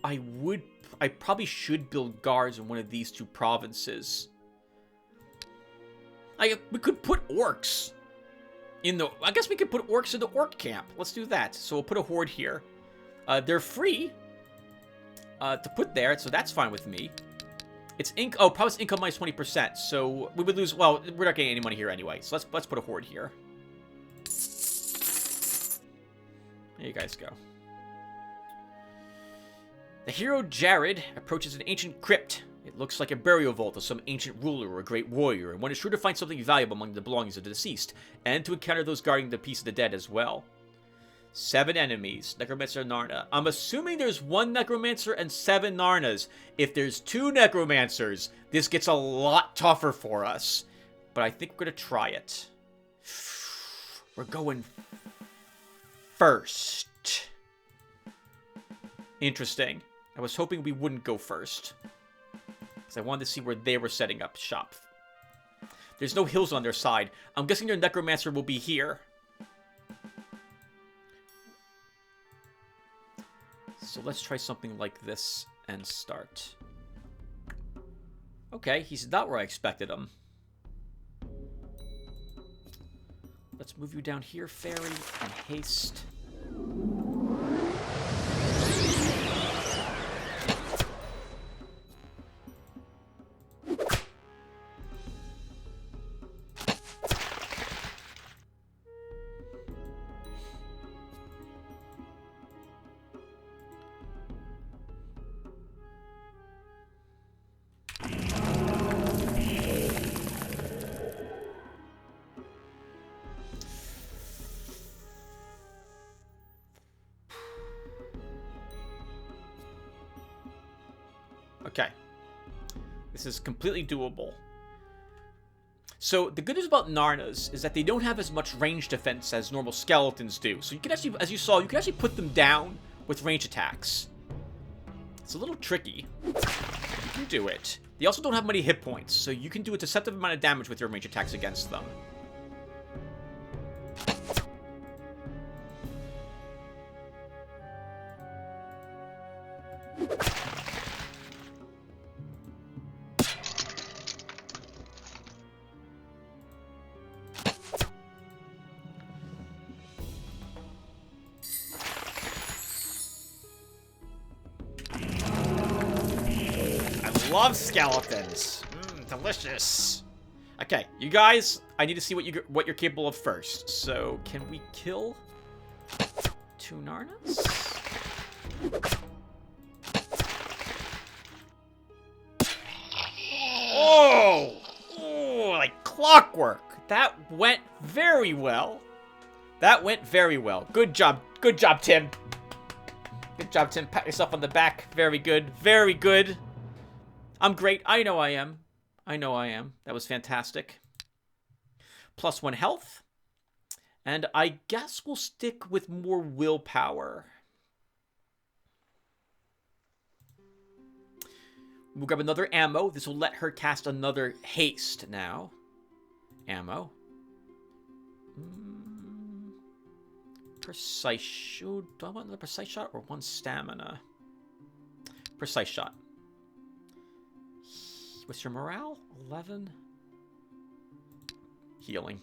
Speaker 1: I probably should build guards in one of these two provinces. We could put orcs in the... I guess we could put orcs in the orc camp. Let's do that. So we'll put a horde here. They're free to put there, so that's fine with me. It's province income minus 20%, so we would lose... Well, we're not getting any money here anyway, so let's put a horde here. There you guys go. The hero Jared approaches an ancient crypt. It looks like a burial vault of some ancient ruler or a great warrior, and one is sure to find something valuable among the belongings of the deceased, and to encounter those guarding the peace of the dead as well. 7 enemies. Necromancer Narna. I'm assuming there's 1 Necromancer and 7 Narnas. If there's 2 Necromancers, this gets a lot tougher for us. But I think we're going to try it. We're going first. Interesting. I was hoping we wouldn't go first, because I wanted to see where they were setting up shop. There's no hills on their side. I'm guessing their Necromancer will be here. So let's try something like this and start. Okay, he's not where I expected him. Let's move you down here, Fairy, and haste. Okay. This is completely doable. So, the good news about Narnas is that they don't have as much range defense as normal skeletons do. So you can actually, as you saw, you can actually put them down with range attacks. It's a little tricky. You can do it. They also don't have many hit points, so you can do a deceptive amount of damage with your range attacks against them. Love skeletons. Delicious. Okay, you guys, I need to see what you're capable of first. So, can we kill 2 Narnas? Oh! Oh, I clockwork. That went very well. That went very well. Good job. Good job, Tim. Good job, Tim. Pat yourself on the back. Very good. Very good. I'm great. I know I am. I know I am. That was fantastic. +1 health. And I guess we'll stick with more willpower. We'll grab another ammo. This will let her cast another haste now. Ammo. Precise shot. Do I want the precise shot or 1 stamina? Precise shot. What's your morale? 11. Healing.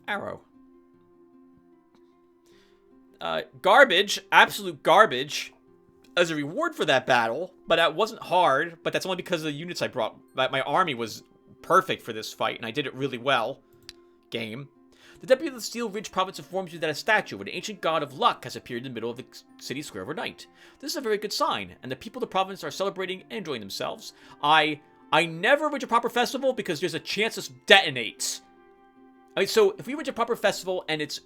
Speaker 1: Arrow. Garbage. Absolute garbage. As a reward for that battle, but that wasn't hard, but that's only because of the units I brought. My army was perfect for this fight, and I did it really well. Game. The deputy of the Steel Ridge province informs you that a statue of an ancient god of luck has appeared in the middle of the city square overnight. This is a very good sign, and the people of the province are celebrating and enjoying themselves. I never reach a proper festival because there's a chance this detonates. I mean, so if we reach a proper festival and it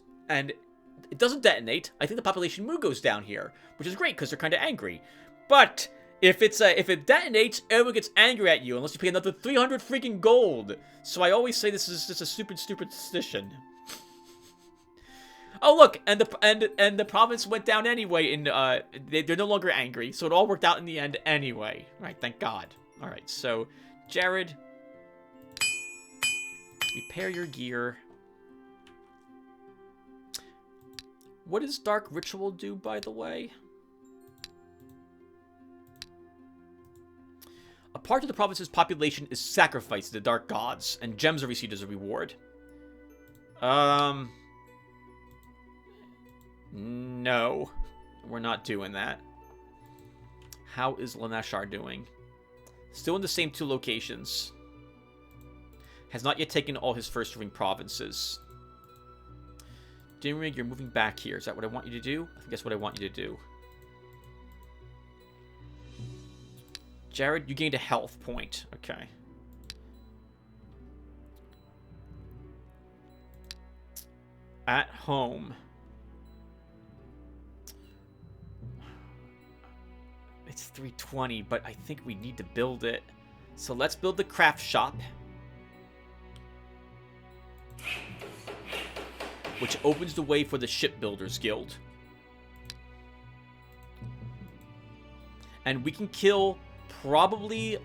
Speaker 1: doesn't detonate, I think the population mood goes down here, which is great because they're kind of angry. But if it detonates, everyone gets angry at you unless you pay another 300 freaking gold. So I always say this is just a stupid superstition. Oh look, and the province went down anyway. They're no longer angry, so it all worked out in the end anyway. Right? Thank God. All right, so Jared, repair your gear. What does Dark Ritual do, by the way? A part of the province's population is sacrificed to the dark gods, and gems are received as a reward. No. We're not doing that. How is Lanashar doing? Still in the same 2 locations. Has not yet taken all his first ring provinces. Dinrig, you're moving back here. Is that what I want you to do? I think that's what I want you to do. Jared, you gained a health point. Okay. At home. It's 320, but I think we need to build it. So let's build the craft shop. Which opens the way for the Shipbuilders Guild. And we can kill probably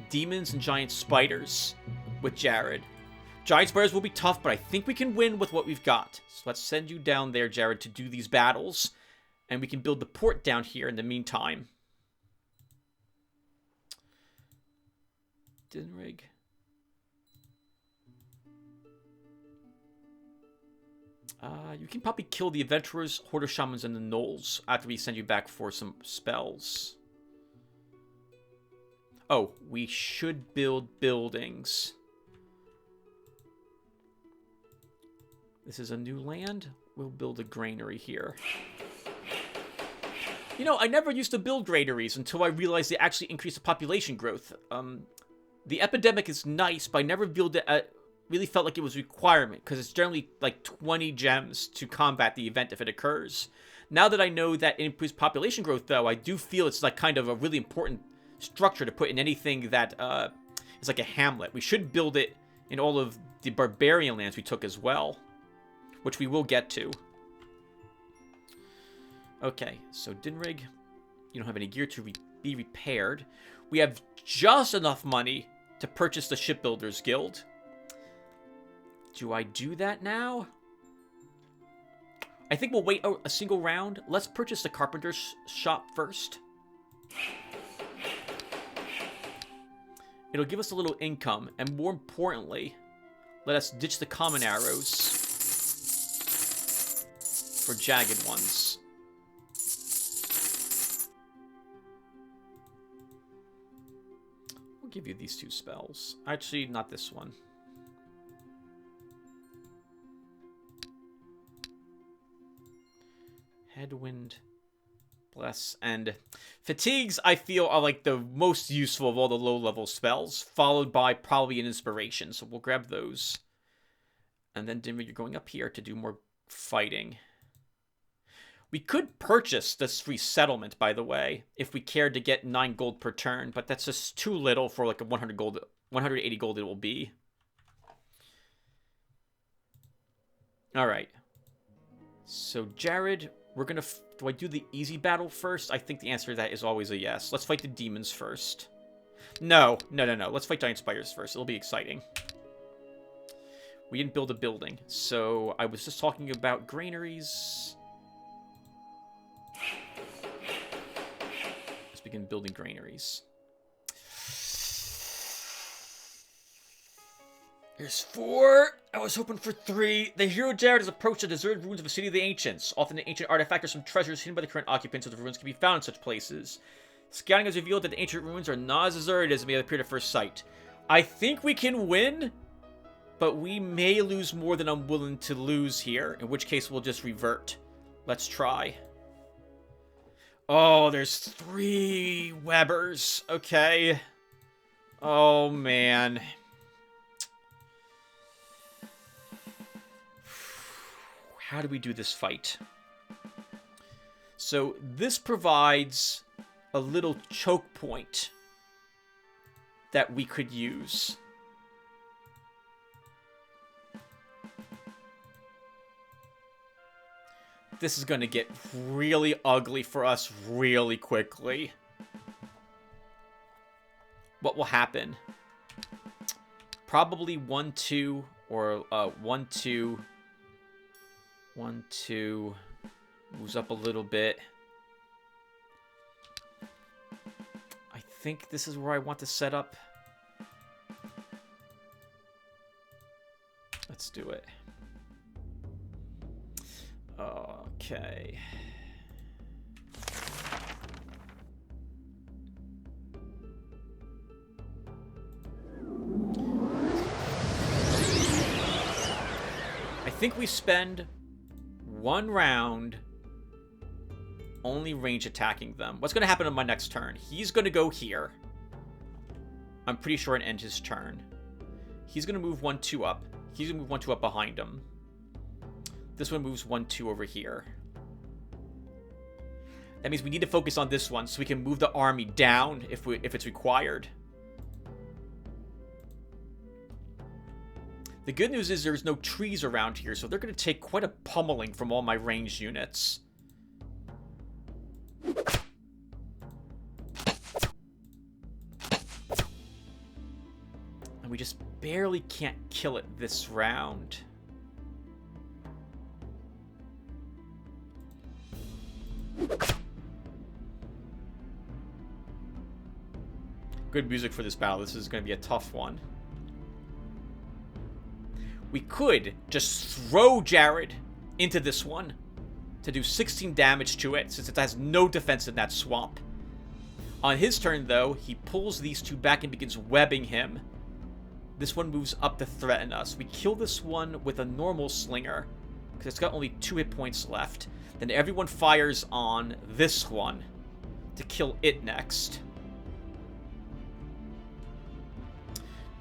Speaker 1: demons and giant spiders with Jared. Giant spiders will be tough, but I think we can win with what we've got. So let's send you down there, Jared, to do these battles. And we can build the port down here in the meantime. Dinrig. You can probably kill the Adventurers, Hoarder Shamans, and the Gnolls after we send you back for some spells. Oh, we should build buildings. This is a new land. We'll build a granary here. You know, I never used to build granaries until I realized they actually increase the population growth. The epidemic is nice, but I never built it really felt like it was a requirement, because it's generally like 20 gems to combat the event if it occurs. Now that I know that it improves population growth, though, I do feel it's like kind of a really important structure to put in anything that is like a hamlet. We should build it in all of the barbarian lands we took as well, which we will get to. Okay, so Dinrig, you don't have any gear to be repaired. We have just enough money to purchase the Shipbuilders Guild. Do I do that now? I think we'll wait a single round. Let's purchase the Carpenter's shop first. It'll give us a little income, and more importantly, let us ditch the common arrows for jagged ones. We'll give you these 2 spells. Actually, not this one. Headwind Bless. And Fatigues, I feel, are like the most useful of all the low-level spells, followed by probably an Inspiration. So we'll grab those. And then, Dimmer, you're going up here to do more fighting. We could purchase this free settlement, by the way, if we cared to get 9 gold per turn, but that's just too little for like a 180 gold it will be. Alright. So, Jared, we're gonna... do I do the easy battle first? I think the answer to that is always a yes. Let's fight the demons first. No. Let's fight giant spiders first. It'll be exciting. We didn't build a building. So, I was just talking about granaries. Let's begin building granaries. Here's 4. I was hoping for 3. The hero Jared has approached the deserted ruins of a city of the ancients. Often the ancient artifact or some treasures hidden by the current occupants of the ruins can be found in such places. Scouting has revealed that the ancient ruins are not as deserted as may appear at first sight. I think we can win, but we may lose more than I'm willing to lose here, in which case we'll just revert. Let's try. Oh, there's 3 Webbers. Okay. Oh, man. How do we do this fight? So this provides a little choke point that we could use. This is going to get really ugly for us really quickly. What will happen? Probably 1-2 or 1-2. 1-2. Moves up a little bit. I think this is where I want to set up. Let's do it. Okay. I think we spend 1 round only range attacking them. What's going to happen on my next turn? He's going to go here. I'm pretty sure and end his turn. He's going to move 1-2 up. He's going to move 1-2 up behind him. This one moves 1-2 over here. That means we need to focus on this one so we can move the army down if it's required. The good news is there's no trees around here, so they're going to take quite a pummeling from all my ranged units. And we just barely can't kill it this round. Good music for this battle. This is going to be a tough one. We could just throw Jared into this one to do 16 damage to it, since it has no defense in that swamp. On his turn, though, he pulls these 2 back and begins webbing him. This one moves up to threaten us. We kill this one with a normal slinger, because it's got only 2 hit points left. Then everyone fires on this one to kill it next.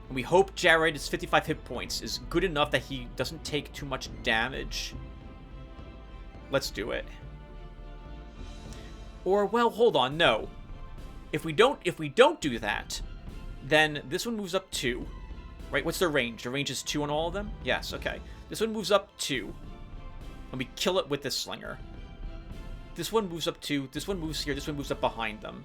Speaker 1: And we hope Jared's 55 hit points is good enough that he doesn't take too much damage. Let's do it. Or, well, hold on, no. If we don't do that, then this one moves up 2. Right, what's their range? The range is 2 on all of them? Yes, okay. This one moves up 2. And we kill it with this slinger. This one moves up 2. This one moves here. This one moves up behind them.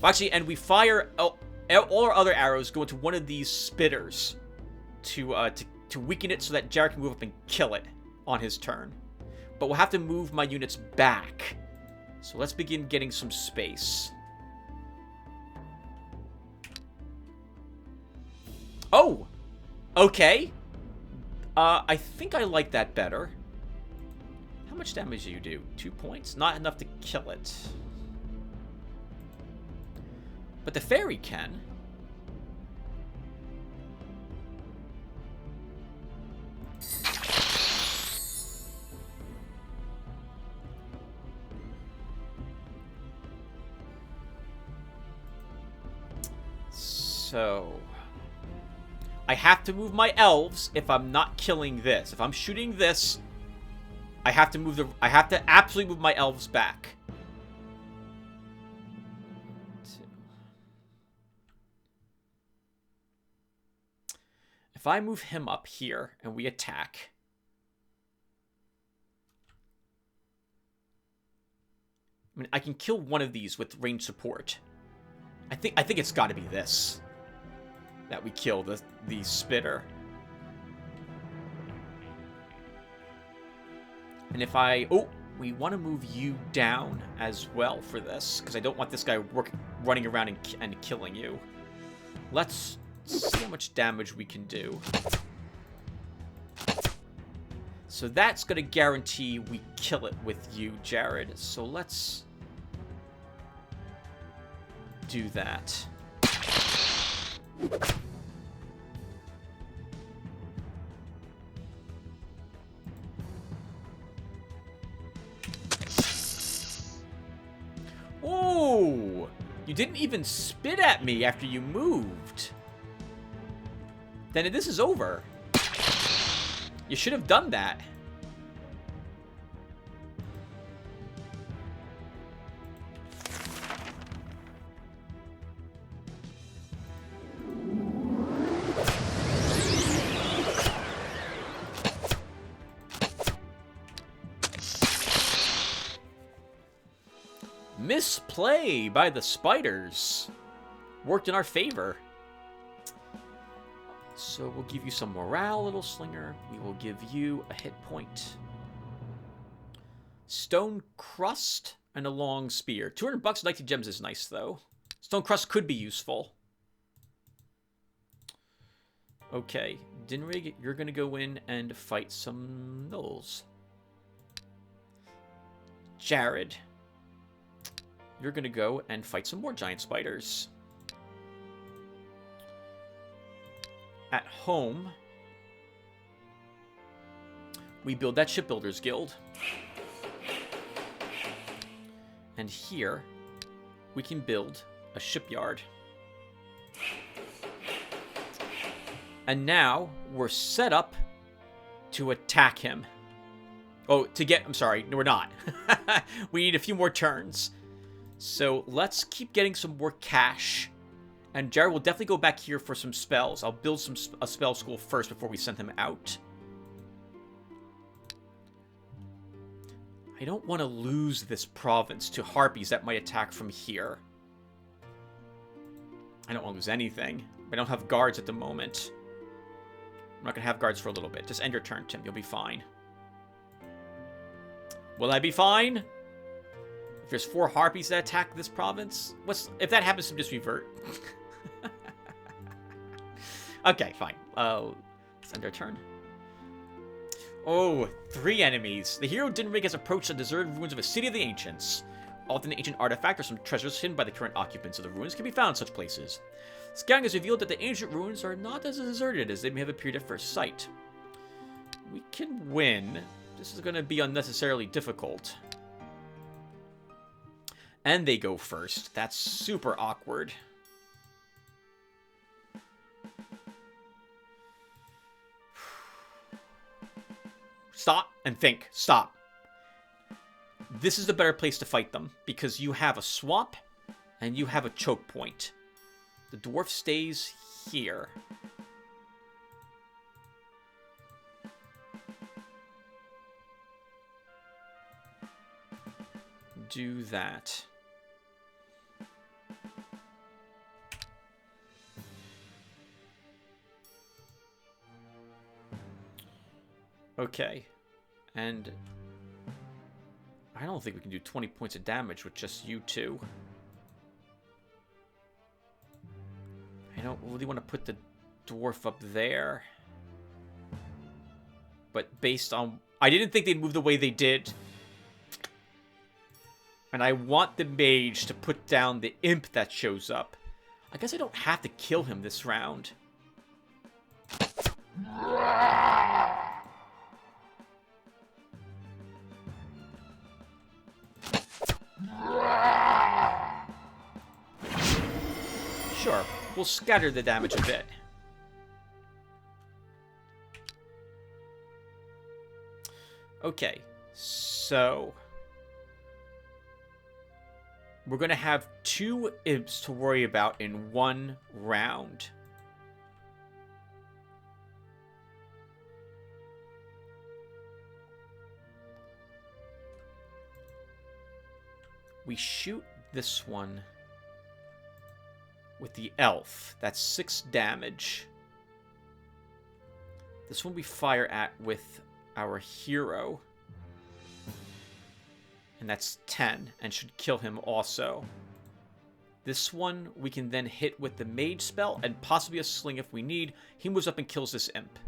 Speaker 1: Well, actually, and we fire... all our other arrows go into one of these spitters to weaken it so that Jared can move up and kill it on his turn. But we'll have to move my units back. So let's begin getting some space. Oh! Okay. I think I like that better. How much damage do you do? 2 points? Not enough to kill it. But the fairy can. So I have to move my elves if I'm not killing this. If I'm shooting this, I have to absolutely move my elves back. If I move him up here and we attack, I mean, I can kill one of these with range support. I think it's got to be this that we kill the spitter. And if we want to move you down as well for this, because I don't want this guy running around and killing you. Let's see how much damage we can do. So that's going to guarantee we kill it with you, Jared. So let's do that. Oh! You didn't even spit at me after you moved. Then this is over. You should have done that. Misplay by the spiders. Worked in our favor. So we'll give you some morale, little slinger. We will give you a hit point. Stone crust and a long spear. 200 bucks, 90 gems is nice, though. Stone crust could be useful. Okay, Dinrig, you're going to go in and fight some gnolls. Jared, you're going to go and fight some more giant spiders. At home, we build that shipbuilders guild. And here, we can build a shipyard. And now, we're set up to attack him. Oh, I'm sorry, no, we're not. We need a few more turns. So let's keep getting some more cash. And Jared will definitely go back here for some spells. I'll build a spell school first before we send him out. I don't want to lose this province to harpies that might attack from here. I don't want to lose anything. I don't have guards at the moment. I'm not going to have guards for a little bit. Just end your turn, Tim. You'll be fine. Will I be fine? If there's 4 harpies that attack this province? If that happens to just revert? Okay, fine. Let's end our turn. Oh, 3 enemies. The hero Dinrig has approached the deserted ruins of a city of the ancients. Often an ancient artifact or some treasures hidden by the current occupants of the ruins can be found in such places. Scanning has revealed that the ancient ruins are not as deserted as they may have appeared at first sight. We can win. This is going to be unnecessarily difficult. And they go first. That's super awkward. Stop and think. Stop. This is the better place to fight them because you have a swamp and you have a choke point. The dwarf stays here. Do that. Okay. And I don't think we can do 20 points of damage with just you two. I don't really want to put the dwarf up there. But based on... I didn't think they'd move the way they did. And I want the mage to put down the imp that shows up. I guess I don't have to kill him this round. Sure. We'll scatter the damage a bit. Okay, so we're going to have 2 imps to worry about in 1 round. We shoot this one with the elf. That's 6 damage. This one we fire at with our hero. And that's 10, and should kill him also. This one we can then hit with the mage spell, and possibly a sling if we need. He moves up and kills this imp.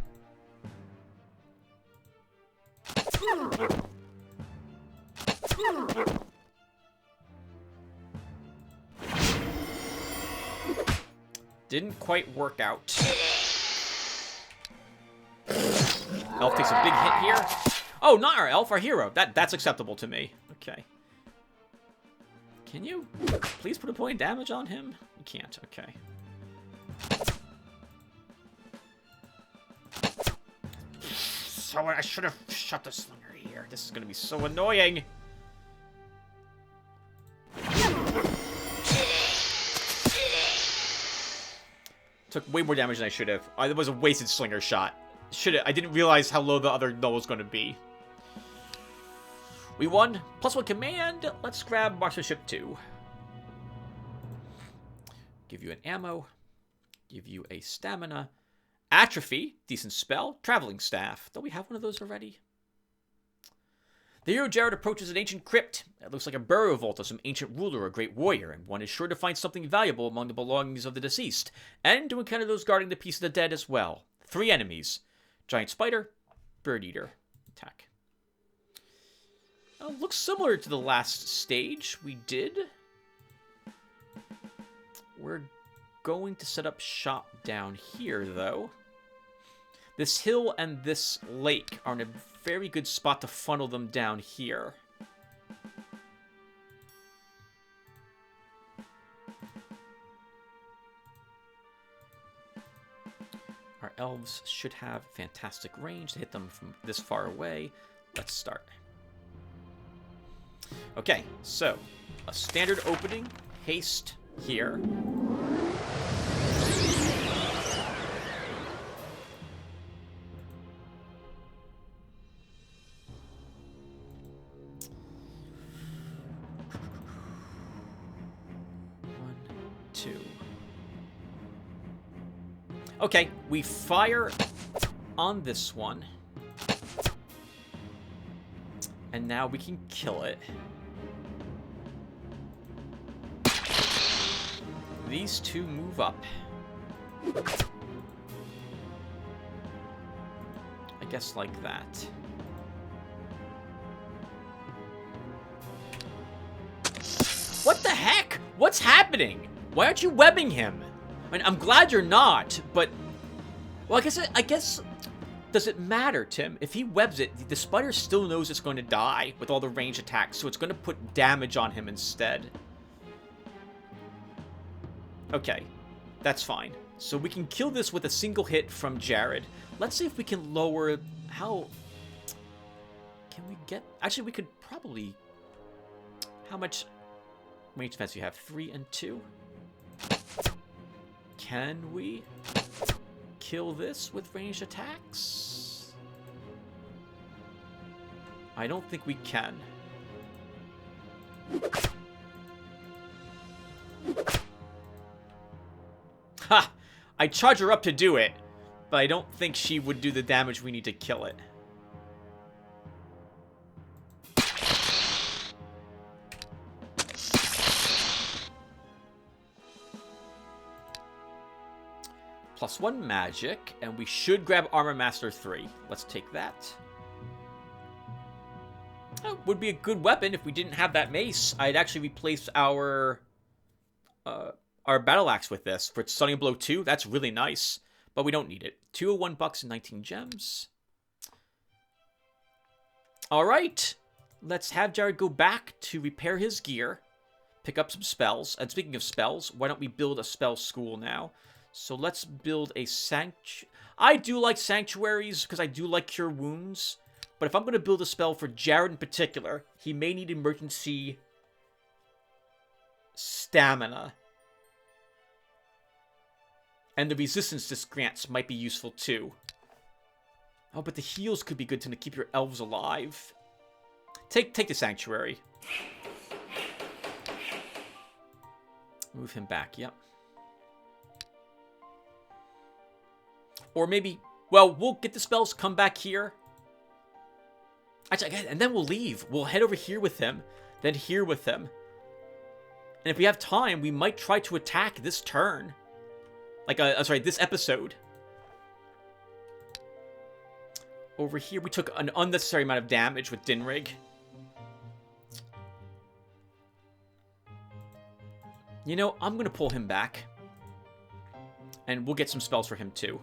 Speaker 1: Didn't quite work out. Elf takes a big hit here. Oh, not our elf, our hero. That's acceptable to me. Okay. Can you please put a point of damage on him? You can't. Okay. So I should have shot the slinger here. This is going to be so annoying. Took way more damage than I should have. It was a wasted slinger shot. I didn't realize how low the other null was going to be. We won. +1 command. Let's grab Marksmanship 2. Give you an ammo. Give you a stamina. Atrophy. Decent spell. Traveling staff. Don't we have one of those already? The hero Jared approaches an ancient crypt. It looks like a burial vault of some ancient ruler or great warrior, and one is sure to find something valuable among the belongings of the deceased, and to encounter those guarding the peace of the dead as well. 3 enemies. Giant spider. Bird eater. Attack. Looks similar to the last stage we did. We're going to set up shop down here, though. This hill and this lake are in a very good spot to funnel them down here. Our elves should have fantastic range to hit them from this far away. Let's start. Okay, so a standard opening, haste here. Okay, we fire on this one. And now we can kill it. These 2 move up. I guess like that. What the heck? What's happening? Why aren't you webbing him? I mean, I'm glad you're not, but... Well, I guess... Does it matter, Tim? If he webs it, the spider still knows it's going to die with all the range attacks, so it's going to put damage on him instead. Okay, that's fine. So we can kill this with a single hit from Jared. Let's see if we can lower... How... Can we get... Actually, we could probably... How much range defense do you have? 3 and 2? Can we kill this with ranged attacks? I don't think we can. Ha! I charge her up to do it, but I don't think she would do the damage we need to kill it. +1 magic, and we should grab Armor Master 3. Let's take that. Would be a good weapon if we didn't have that mace. I'd actually replace our battle axe with this for Stunning Blow 2. That's really nice, but we don't need it. 201 bucks and 19 gems. All right, let's have Jared go back to repair his gear, pick up some spells. And speaking of spells, why don't we build a spell school now? So let's build a I do like sanctuaries because I do like cure wounds. But if I'm going to build a spell for Jared in particular, he may need emergency stamina. And the resistance this grants might be useful too. Oh, but the heals could be good to keep your elves alive. Take the sanctuary. Move him back, yep. Or maybe, well, we'll get the spells, come back here. Actually, and then we'll leave. We'll head over here with him, then here with him. And if we have time, we might try to attack this turn. Like, sorry, this episode. Over here, we took an unnecessary amount of damage with Dinrig. You know, I'm going to pull him back. And we'll get some spells for him, too.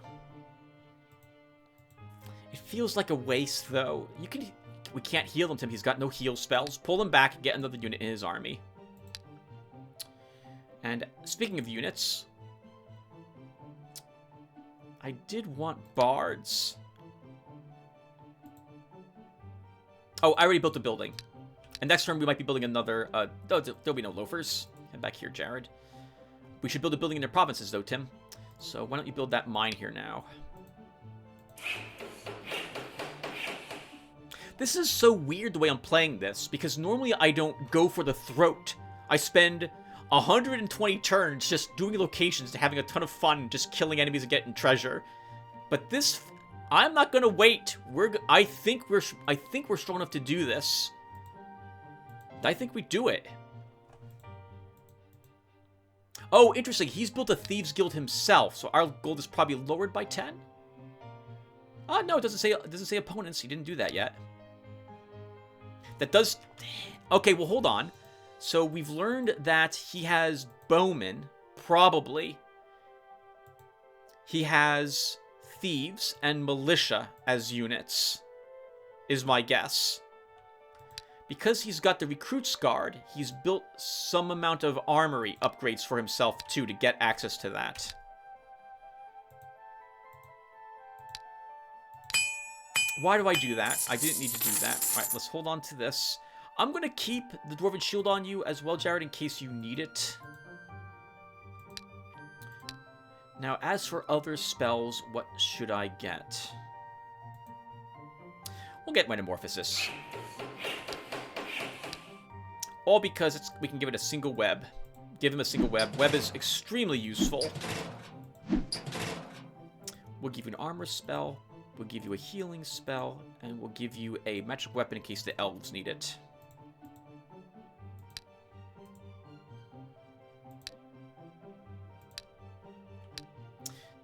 Speaker 1: It feels like a waste, though. We can't heal him, Tim. He's got no heal spells. Pull him back and get another unit in his army. And speaking of units, I did want bards. Oh, I already built a building. And next turn, we might be building another... there'll be no loafers. Head back here, Jared. We should build a building in their provinces, though, Tim. So why don't you build that mine here now? This is so weird the way I'm playing this, because normally I don't go for the throat. I spend 120 turns just doing locations and having a ton of fun just killing enemies and getting treasure. But this... I'm not gonna wait. I think we're strong enough to do this. I think we do it. Oh, interesting. He's built a Thieves Guild himself, so our gold is probably lowered by 10. No, it doesn't say opponents. He didn't do that yet. That does... Okay, well, hold on. So we've learned that he has bowmen, probably. He has thieves and militia as units, is my guess. Because he's got the Recruit's Guard, he's built some amount of armory upgrades for himself, too, to get access to that. Why do I do that? I didn't need to do that. Alright, let's hold on to this. I'm going to keep the Dwarven Shield on you as well, Jared, in case you need it. Now, as for other spells, what should I get? We'll get Metamorphosis. All because we can give it a single web. Give him a single web. Web is extremely useful. We'll give you an armor spell. We'll give you a healing spell. And we'll give you a magic weapon in case the elves need it.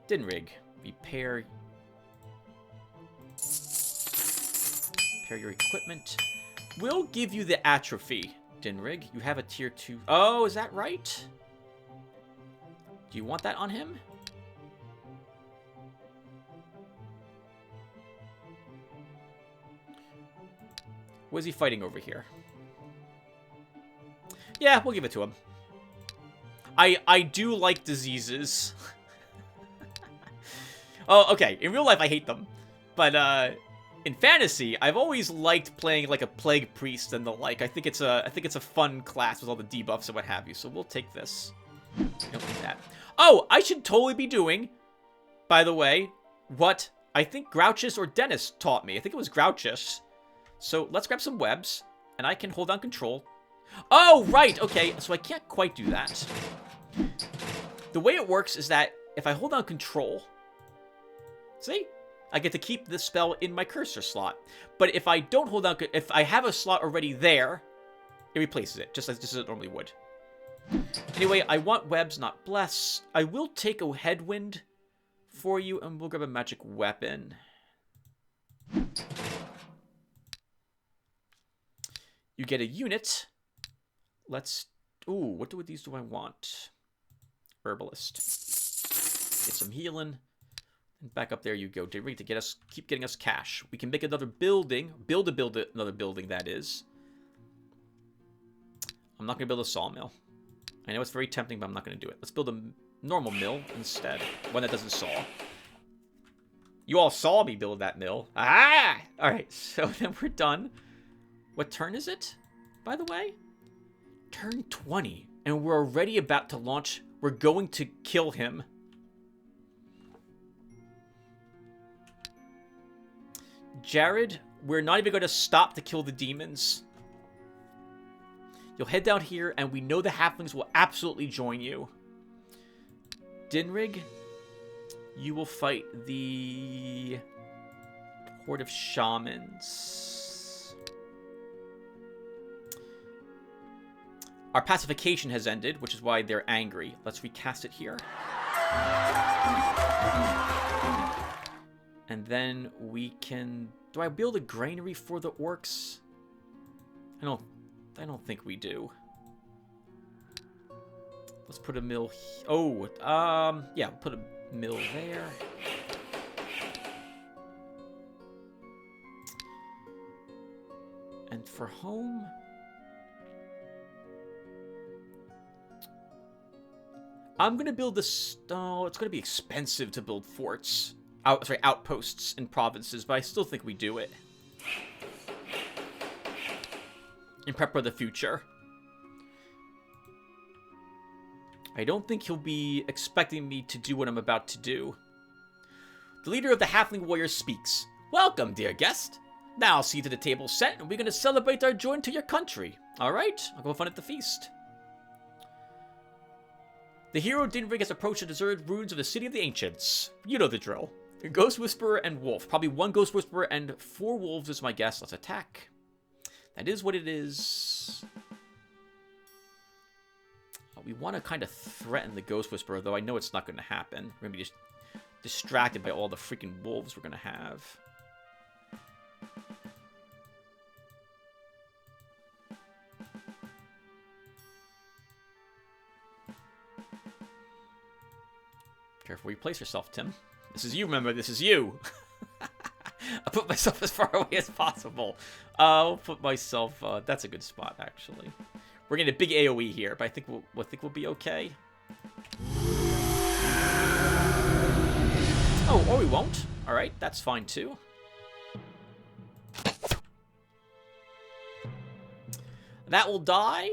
Speaker 1: Dinrig. Repair your equipment. We'll give you the atrophy, Dinrig. You have a tier 2. Oh, is that right? Do you want that on him? What is he fighting over here? Yeah, we'll give it to him. I do like diseases. Oh, okay. In real life, I hate them. But, in fantasy, I've always liked playing like a plague priest and the like. I think it's a fun class with all the debuffs and what have you. So we'll take this. Don't need that. Oh, I should totally be doing, by the way, what I think Grouchus or Dennis taught me. I think it was Grouchus. So let's grab some webs, and I can hold down control. Oh, right. Okay, so I can't quite do that. The way it works is that if I hold down control, see? I get to keep this spell in my cursor slot. But if I don't hold down... If I have a slot already there, it replaces it, just as it normally would. Anyway, I want webs, not bless. I will take a headwind for you, and we'll grab a magic weapon. You get a unit. Let's... Ooh, what of these do I want? Herbalist. Get some healing. And back up there you go, Dinrig, to keep getting us cash. We can make another building. Build another building, that is. I'm not going to build a sawmill. I know it's very tempting, but I'm not going to do it. Let's build a normal mill instead. One that doesn't saw. You all saw me build that mill. Ah! Alright, so then we're done. What turn is it, by the way? Turn 20. And we're already about to launch. We're going to kill him. Jared, we're not even going to stop to kill the demons. You'll head down here, and we know the halflings will absolutely join you. Dinrig, you will fight the Horde of Shamans. Our pacification has ended, which is why they're angry. Let's recast it here. And then we can... Do I build a granary for the orcs? I don't think we do. Let's put a mill... yeah, we'll put a mill there. And for home... I'm going to build this... Oh, it's going to be expensive to build forts. Outposts in provinces, but I still think we do it. In prep for the future. I don't think he'll be expecting me to do what I'm about to do. The leader of the Halfling Warriors speaks. Welcome, dear guest. Now I'll see to the table set, and we're going to celebrate our join to your country. Alright, I'll go have fun at the feast. The hero Dinrig has approached the deserted ruins of the City of the Ancients. You know the drill. Ghost Whisperer and Wolf. Probably one Ghost Whisperer and 4 wolves is my guess. Let's attack. That is what it is. We want to kind of threaten the Ghost Whisperer, though I know it's not going to happen. We're going to be just distracted by all the freaking wolves we're going to have. Careful where you place yourself, Tim. This is you, remember, this is you. I put myself as far away as possible. I'll put myself, that's a good spot, actually. We're getting a big AoE here, but I think we'll be okay. Oh, or we won't. Alright, that's fine too. That will die.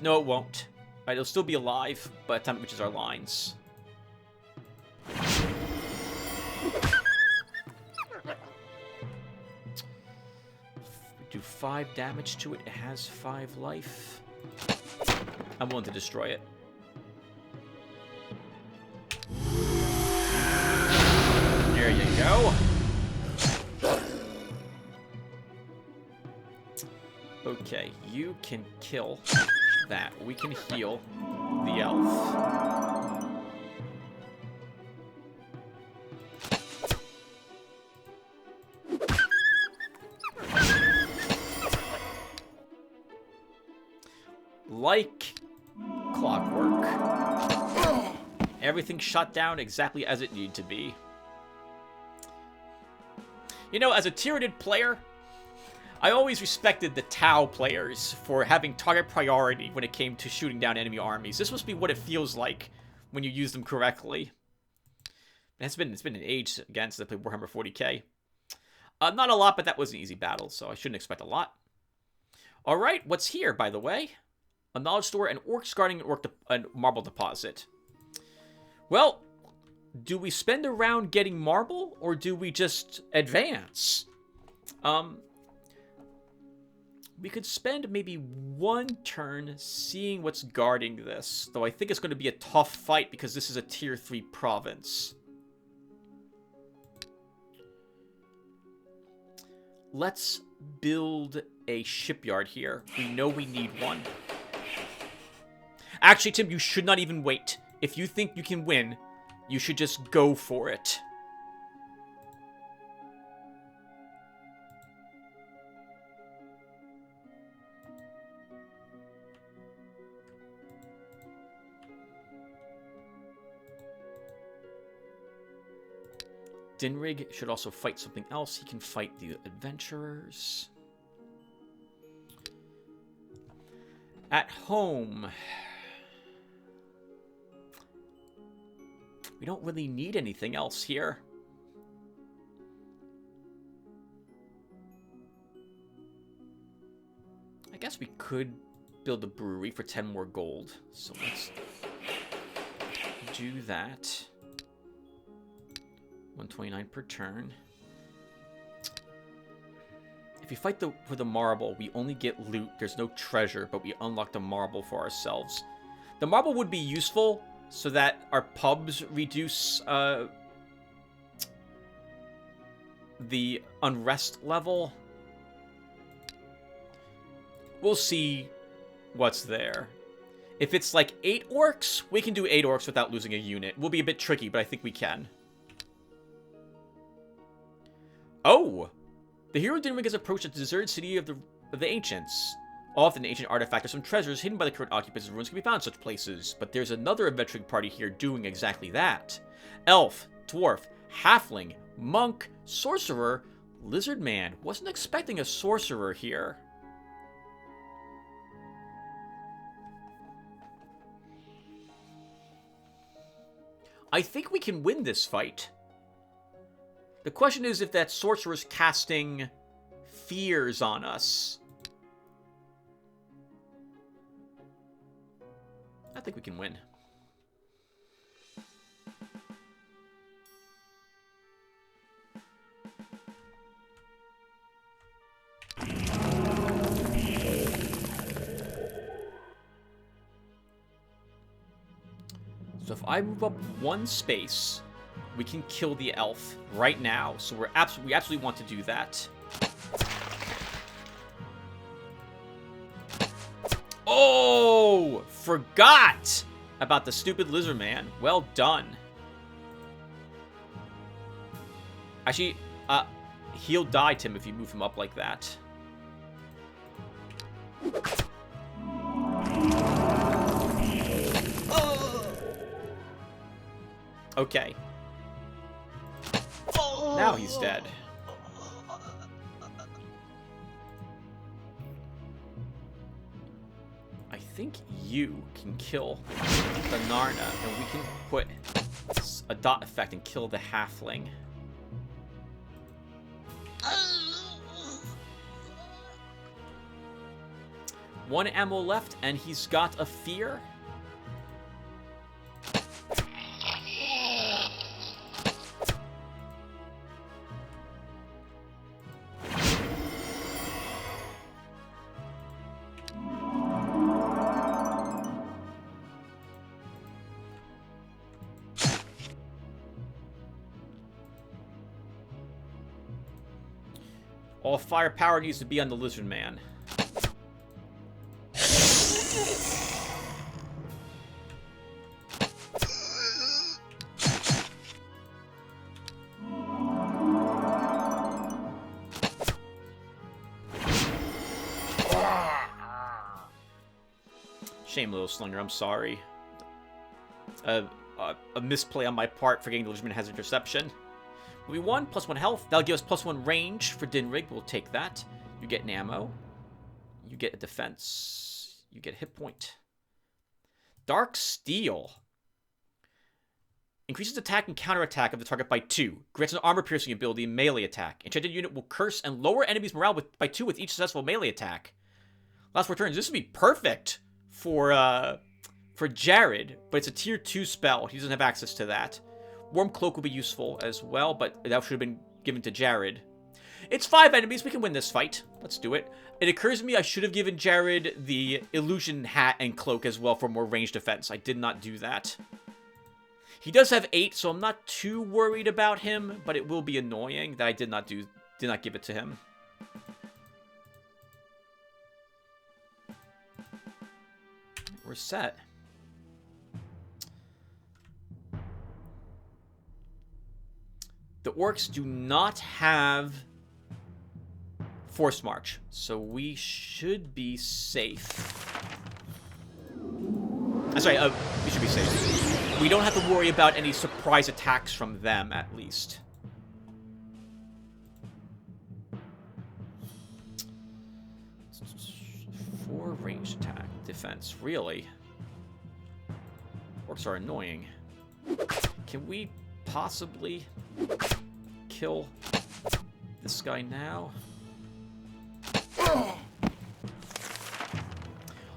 Speaker 1: No, it won't. Alright, it'll still be alive by the time it reaches our lines. Do 5 damage to it. It has 5 life. I'm willing to destroy it. There you go. Okay, you can kill that. We can heal the elf. Like clockwork. Everything shut down exactly as it needed to be. You know, as a tiered player, I always respected the Tau players for having target priority when it came to shooting down enemy armies. This must be what it feels like when you use them correctly. It's been an age again since I played Warhammer 40k. Not a lot, but that was an easy battle, so I shouldn't expect a lot. Alright, what's here, by the way? A knowledge store, and orcs guarding an marble deposit. Well, do we spend a round getting marble, or do we just advance? We could spend maybe 1 turn seeing what's guarding this, though I think it's going to be a tough fight because this is a tier 3 province. Let's build a shipyard here. We know we need one. Actually, Tim, you should not even wait. If you think you can win, you should just go for it. Dinrig should also fight something else. He can fight the adventurers. At home, We don't really need anything else here. I guess we could build a brewery for 10 more gold. So let's do that. 129 per turn. If we fight for the marble, we only get loot. There's no treasure, but we unlock the marble for ourselves. The marble would be useful so that our pubs reduce the unrest level. We'll see what's there. If it's like 8 orcs, we can do 8 orcs without losing a unit. Will be a bit tricky, but I think we can. Oh! The hero Dinrig has approached the deserted city of the ancients. Often ancient artifacts or some treasures hidden by the current occupants of ruins can be found in such places. But there's another adventuring party here doing exactly that. Elf, dwarf, halfling, monk, sorcerer, lizard man. Wasn't expecting a sorcerer here. I think we can win this fight. The question is if that sorcerer's casting fears on us. I think we can win. So if I move up 1 space, we can kill the elf right now. So we absolutely want to do that. Oh! Forgot about the stupid lizard man. Well done. Actually, he'll die, Tim, if you move him up like that. Okay. Now he's dead. I think you can kill the Narna, and we can put a dot effect and kill the halfling. One ammo left, and he's got a fear. All firepower needs to be on the lizard man. Shame, little slinger, I'm sorry. A misplay on my part, forgetting the lizard man has interception. We won, +1 health. That'll give us +1 range for Dinrig. We'll take that. You get an ammo. You get a defense. You get a hit point. Dark Steel. Increases attack and counterattack of the target by 2. Grants an armor-piercing ability and melee attack. Enchanted unit will curse and lower enemies' morale by 2 with each successful melee attack. Last 4 turns. This would be perfect for Jared, but it's a tier 2 spell. He doesn't have access to that. Warm Cloak will be useful as well, but that should have been given to Jared. It's 5 enemies. We can win this fight. Let's do it. It occurs to me I should have given Jared the illusion hat and cloak as well for more ranged defense. I did not do that. He does have 8, so I'm not too worried about him, but it will be annoying that I did not give it to him. We're set. The orcs do not have Force March, so we should be safe. I'm sorry, we should be safe. We don't have to worry about any surprise attacks from them, at least. Four ranged attack, defense, really? Orcs are annoying. Can we possibly kill this guy now?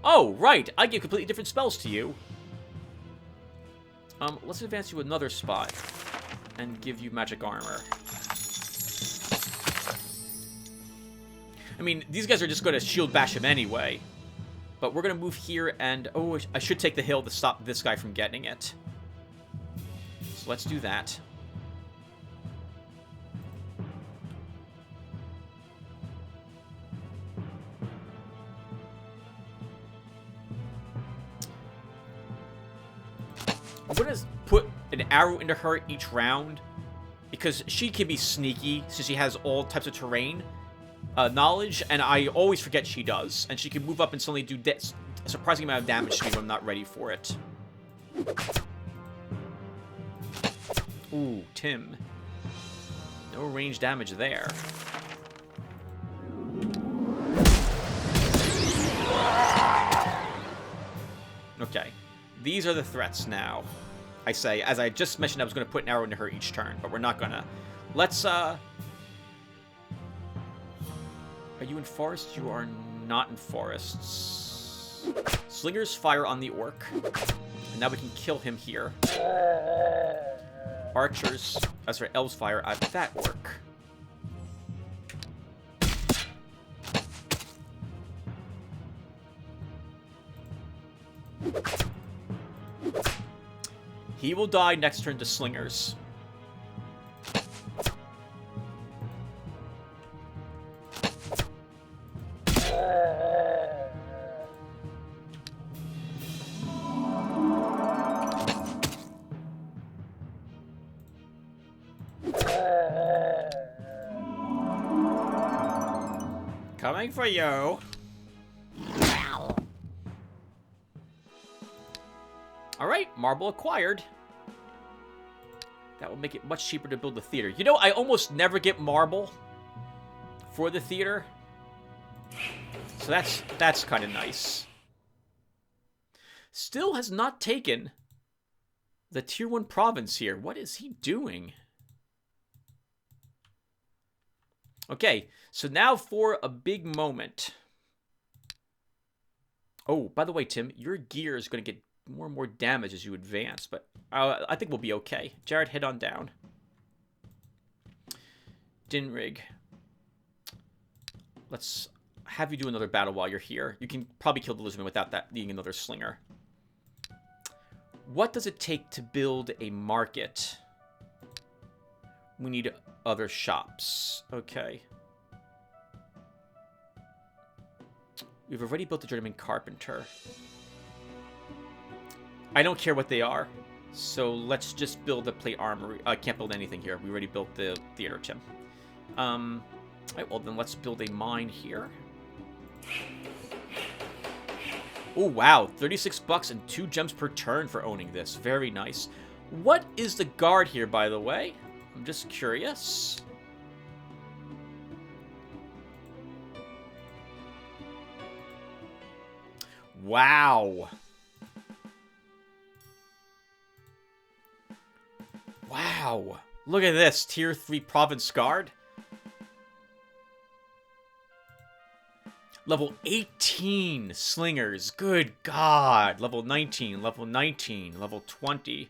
Speaker 1: Oh, right! I give completely different spells to you. Let's advance you another spot and give you magic armor. I mean, these guys are just going to shield bash him anyway. But we're going to move here and... Oh, I should take the hill to stop this guy from getting it. So let's do that. I'm going to put an arrow into her each round because she can be sneaky since she has all types of terrain knowledge, and I always forget she does. And she can move up and suddenly do a surprising amount of damage to me when I'm not ready for it. Ooh, Tim. No range damage there. Okay. These are the threats now. I say, as I just mentioned, I was going to put an arrow into her each turn, but we're not going to. Let's, Are you in forest? You are not in forests. Slingers fire on the orc. And now we can kill him here. Archers, sorry, elves fire at that orc. He will die next turn to slingers. Coming for you. Alright, marble acquired. That will make it much cheaper to build the theater. You know, I almost never get marble for the theater. So that's kind of nice. Still has not taken the tier 1 province here. What is he doing? Okay, so now for a big moment. Oh, by the way, Tim, your gear is going to get more and more damage as you advance, but I think we'll be okay. Jared, head on down. Dinrig. Let's have you do another battle while you're here. You can probably kill the lizardman without that needing another slinger. What does it take to build a market? We need other shops. Okay. We've already built the journeyman carpenter. I don't care what they are. So let's just build a plate armory. I can't build anything here. We already built the theater, Tim. Alright, well then let's build a mine here. Oh wow, 36 bucks and 2 gems per turn for owning this. Very nice. What is the guard here, by the way? I'm just curious. Wow. Wow. Look at this. Tier 3 province guard. Level 18 slingers. Good God. Level 19. Level 19. Level 20.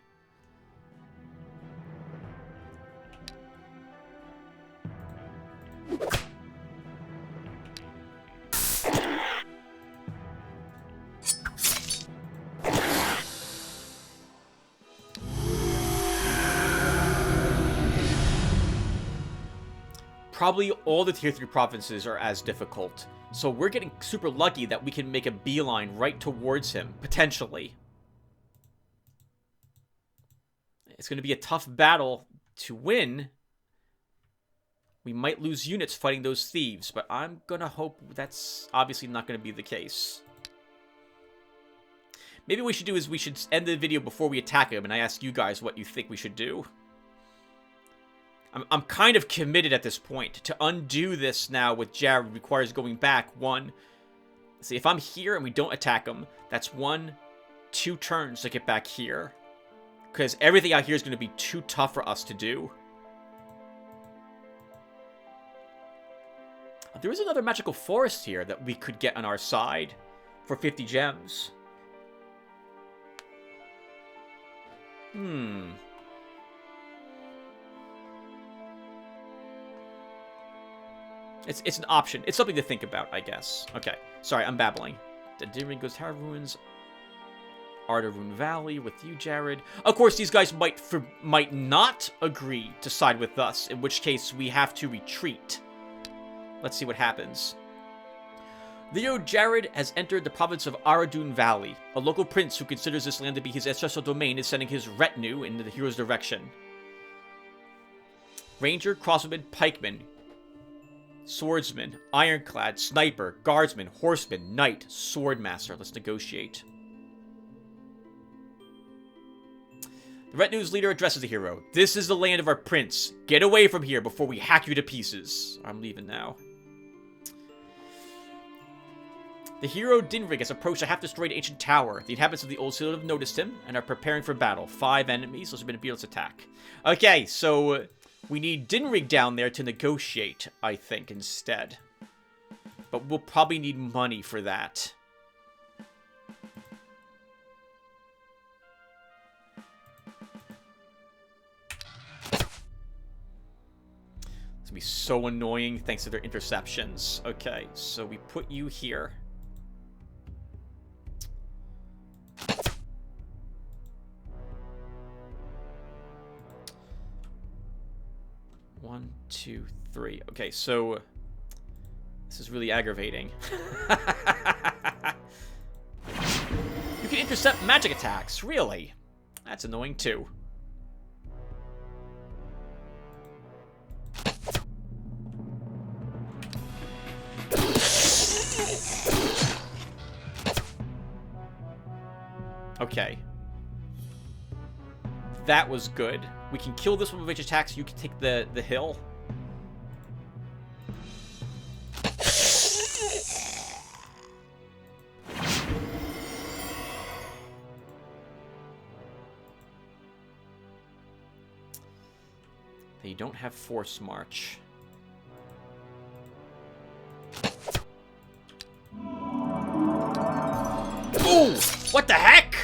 Speaker 1: Probably all the tier 3 provinces are as difficult. So we're getting super lucky that we can make a beeline right towards him, potentially. It's going to be a tough battle to win. We might lose units fighting those thieves, but I'm going to hope that's obviously not going to be the case. Maybe what we should do is we should end the video before we attack him, and I ask you guys what you think we should do. I'm kind of committed at this point. To undo this now with Jared requires going back 1. See, if I'm here and we don't attack him, that's 1, 2 turns to get back here. Because everything out here is going to be too tough for us to do. There is another magical forest here that we could get on our side for 50 gems. It's an option. It's something to think about, I guess. Okay. Sorry, I'm babbling. The Dinring goes Tower Ruins. Ardaroon Valley with you, Jared. Of course, these guys might not agree to side with us, in which case we have to retreat. Let's see what happens. Eador Jared has entered the province of Ardaroon Valley. A local prince who considers this land to be his ancestral domain is sending his retinue in the hero's direction. Ranger, crossbowman, pikeman, swordsman, ironclad, sniper, guardsman, horseman, knight, swordmaster. Let's negotiate. The retinue's leader addresses the hero. This is the land of our prince. Get away from here before we hack you to pieces. I'm leaving now. The hero Dinrig has approached a half-destroyed ancient tower. The inhabitants of the old city have noticed him and are preparing for battle. 5 enemies. Those have been a beatless attack. Okay, so we need Dinrig down there to negotiate, I think, instead. But we'll probably need money for that. It's gonna be so annoying thanks to their interceptions. Okay, so we put you here. One, two, three. Okay, so this is really aggravating. You can intercept magic attacks, really? That's annoying too. Okay. That was good. We can kill this one with ranged attacks. You can take the hill. They don't have force march. Ooh! What the heck?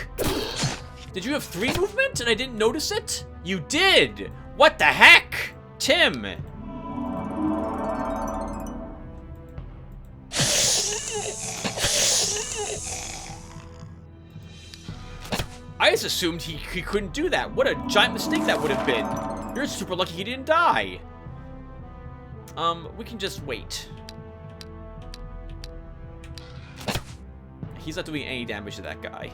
Speaker 1: Did you have 3 movement and I didn't notice it? You did! What the heck? Tim! I just assumed he couldn't do that. What a giant mistake that would have been. You're super lucky he didn't die. We can just wait. He's not doing any damage to that guy.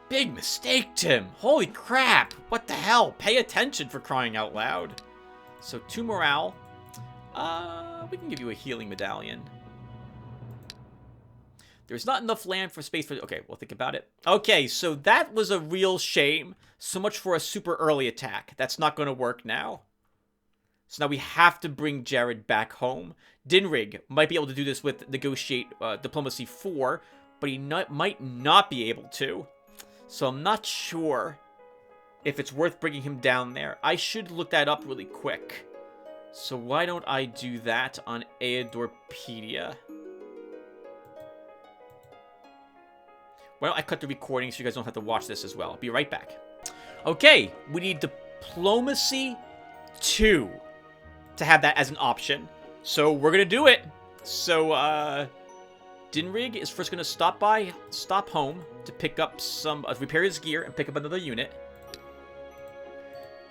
Speaker 1: Big mistake, Tim. Holy crap. What the hell? Pay attention, for crying out loud. So 2 morale. We can give you a healing medallion. There's not enough land for space for... Okay, we'll think about it. Okay, so that was a real shame. So much for a super early attack. That's not going to work now. So now we have to bring Jared back home. Dinrig might be able to do this with negotiate diplomacy 4, but he might not be able to. So I'm not sure if it's worth bringing him down there. I should look that up really quick. So why don't I do that on Eadorpedia? Why don't I cut the recording so you guys don't have to watch this as well? I'll be right back. Okay, we need Diplomacy 2 to have that as an option. So we're going to do it. So, Dinrig is first going to stop home to pick up some, repair his gear and pick up another unit.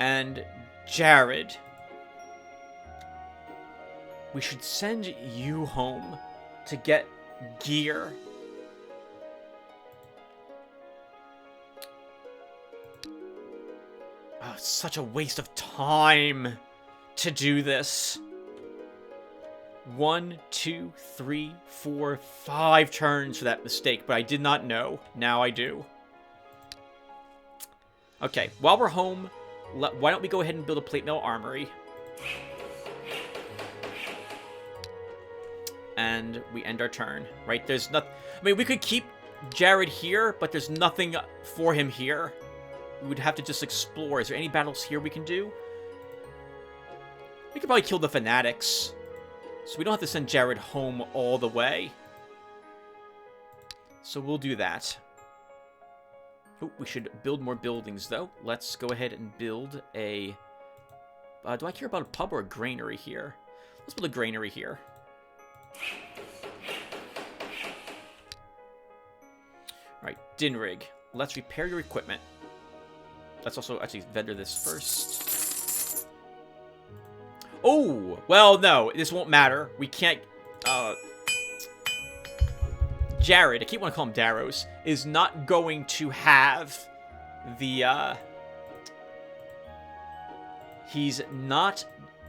Speaker 1: And Jared, we should send you home to get gear. Oh, it's such a waste of time to do this. 1, 2, 3, 4, 5 turns for that mistake, but I did not know. Now I do. Okay, while we're home, why don't we go ahead and build a plate mail armory? And we end our turn, right? There's nothing... I mean, we could keep Jared here, but there's nothing for him here. We would have to just explore. Is there any battles here we can do? We could probably kill the fanatics. So we don't have to send Jared home all the way. So we'll do that. Oh, we should build more buildings, though. Let's go ahead and build a... do I care about a pub or a granary here? Let's build a granary here. Alright, Dinrig. Let's repair your equipment. Let's also actually vendor this first. Oh! Well, no. This won't matter. We can't... Jared, I keep wanting to call him Darrows, is not going to have the, he's not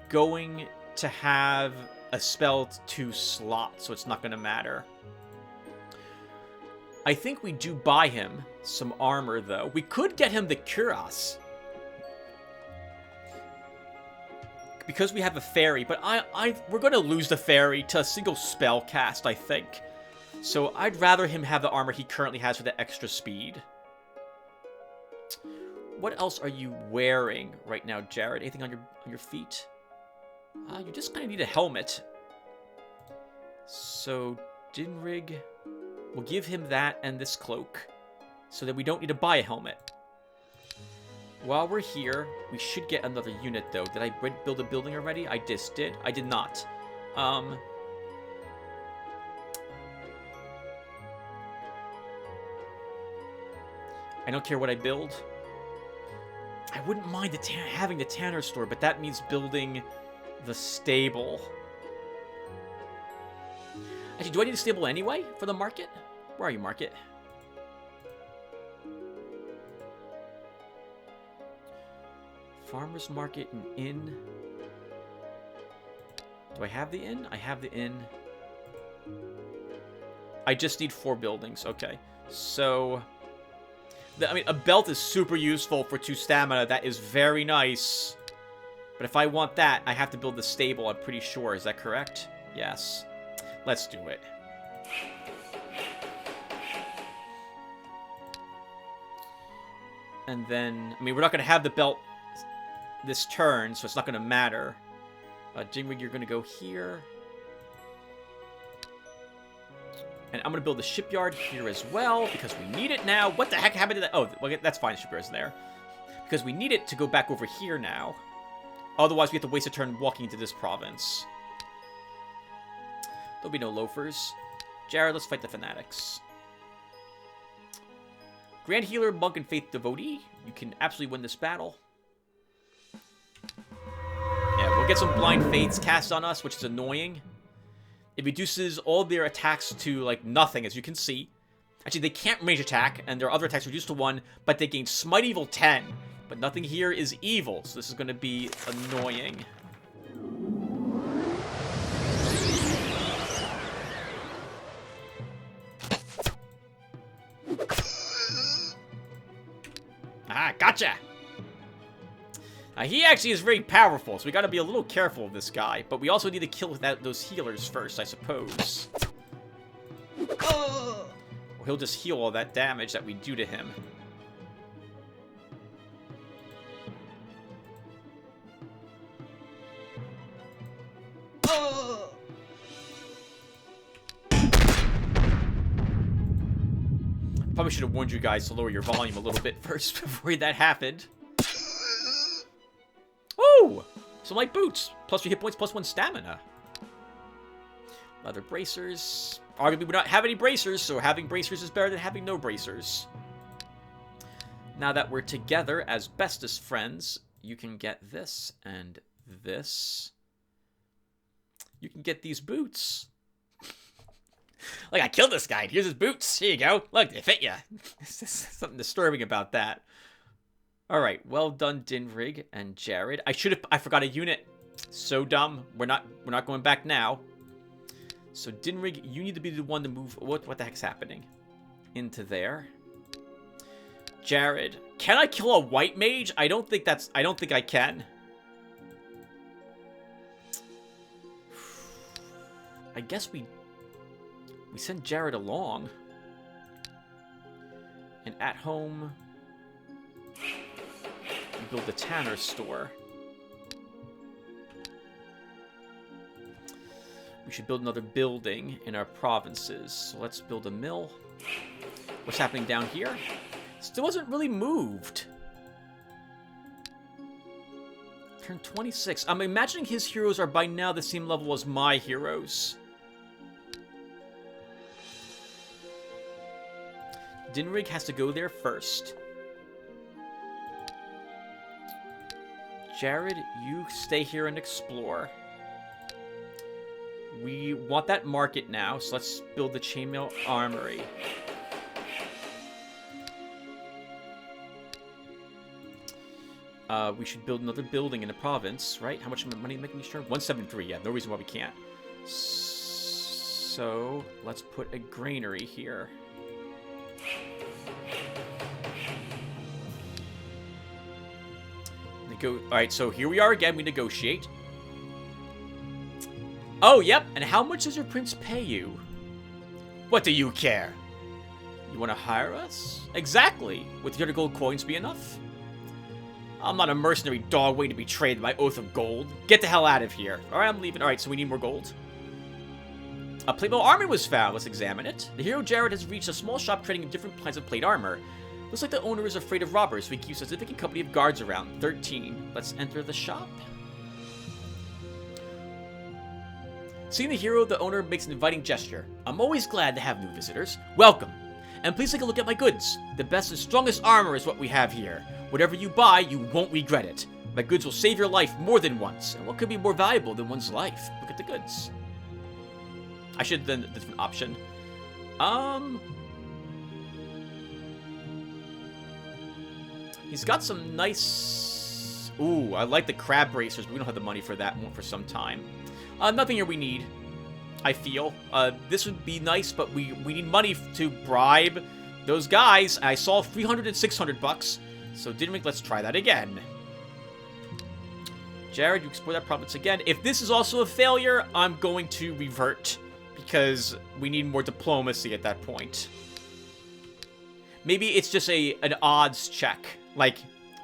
Speaker 1: going to have a spell to slot, so it's not going to matter. I think we do buy him some armor, though. We could get him the Cuirass. Because we have a fairy, but we're going to lose the fairy to a single spell cast, I think. So I'd rather him have the armor he currently has for the extra speed. What else are you wearing right now, Jared? Anything on your feet? You just kind of need a helmet. So Dinrig, we'll give him that and this cloak, so that we don't need to buy a helmet. While we're here, we should get another unit, though. Did I build a building already? I just did. I did not. I don't care what I build. I wouldn't mind having the Tanner store, but that means building the stable. Actually, do I need a stable anyway for the market? Where are you, market? Farmer's market and inn. Do I have the inn? I have the inn. I just need 4 buildings. Okay. So... I mean, a belt is super useful for 2 stamina. That is very nice. But if I want that, I have to build the stable, I'm pretty sure. Is that correct? Yes. Let's do it. And then, I mean, we're not going to have the belt this turn, so it's not going to matter. Jingrig, you're going to go here. And I'm going to build the shipyard here as well, because we need it now. What the heck happened to that? Oh, well, that's fine, the shipyard's there. Because we need it to go back over here now. Otherwise, we have to waste a turn walking into this province. There'll be no loafers. Jared, let's fight the fanatics. Grand Healer, Monk, and Faith Devotee. You can absolutely win this battle. Yeah, we'll get some Blind Fates cast on us, which is annoying. It reduces all their attacks to, like, nothing, as you can see. Actually, they can't range attack, and their other attacks reduced to 1, but they gain Smite Evil 10. But nothing here is evil, so this is going to be annoying. Ah, gotcha! He actually is very powerful, so we gotta be a little careful of this guy. But we also need to kill those healers first, I suppose. Or he'll just heal all that damage that we do to him. Probably should have warned you guys to lower your volume a little bit first before that happened. Ooh! Some light boots. Plus 3 hit points, plus 1 stamina. Leather bracers. Arguably, we don't have any bracers, so having bracers is better than having no bracers. Now that we're together as bestest friends, you can get this and this. You can get these boots. Like, I killed this guy. Here's his boots. Here you go. Look, they fit you. There's something disturbing about that. All right, well done, Dinrig and Jared. I forgot a unit. So dumb. We're not going back now. So Dinrig, you need to be the one to move. What the heck's happening? Into there. Jared, Can I kill a white mage? I don't think I can. I guess we send Jared along. And at home, we build the Tanner store. We should build another building in our provinces. So let's build a mill. What's happening down here? Still hasn't really moved. Turn 26. I'm imagining his heroes are by now the same level as my heroes. Dinrig has to go there first. Jared, you stay here and explore. We want that market now, so let's build the chainmail armory. We should build another building in the province, right? How much money making sure? 173, yeah, no reason why we can't. So, let's put a granary here. Alright, so here we are again, we negotiate. Oh, yep, and how much does your prince pay you? What do you care? You want to hire us? Exactly. Would 300 gold coins be enough? I'm not a mercenary dog waiting to be traded by oath of gold. Get the hell out of here. Alright, I'm leaving. Alright, so we need more gold. A plate mail armor was found. Let's examine it. The hero Jared has reached a small shop trading in different kinds of plate armor. Looks like the owner is afraid of robbers, so he keeps a significant company of guards around. 13. Let's enter the shop. Seeing the hero, the owner makes an inviting gesture. I'm always glad to have new visitors. Welcome. And please take a look at my goods. The best and strongest armor is what we have here. Whatever you buy, you won't regret it. My goods will save your life more than once. And what could be more valuable than one's life? Look at the goods. I should have done a different option. He's got some nice... Ooh, I like the crab bracers, but we don't have the money for that one for some time. Nothing here we need, I feel. This would be nice, but we need money to bribe those guys. I saw 300 and 600 bucks, so let's try that again. Jared, you explore that province again. If this is also a failure, I'm going to revert, because we need more diplomacy at that point. Maybe it's just an odds check. Like,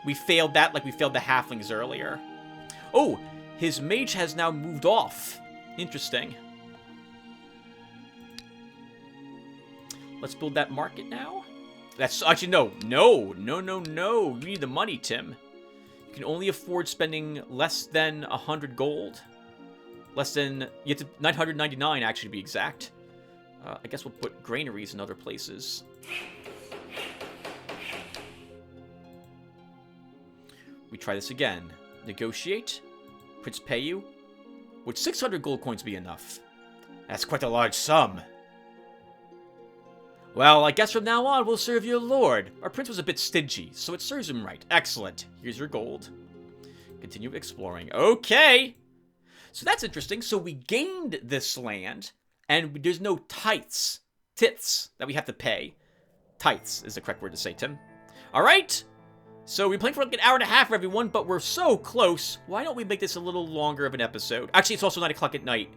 Speaker 1: we failed that like we failed the halflings earlier. Oh! His mage has now moved off. Interesting. Let's build that market now. That's actually no. You need the money, Tim. You can only afford spending less than 100 gold. Less than 999 actually to be exact. I guess we'll put granaries in other places. We try this again. Negotiate. Prince pay you? Would 600 gold coins be enough? That's quite a large sum. Well, I guess from now on we'll serve your lord. Our prince was a bit stingy, so it serves him right. Excellent. Here's your gold. Continue exploring. Okay! So that's interesting. So we gained this land, and there's no tithes that we have to pay. Tithes is the correct word to say, Tim. Alright! So we're playing for like an hour and a half, everyone, but we're so close. Why don't we make this a little longer of an episode? Actually, it's also 9 o'clock at night.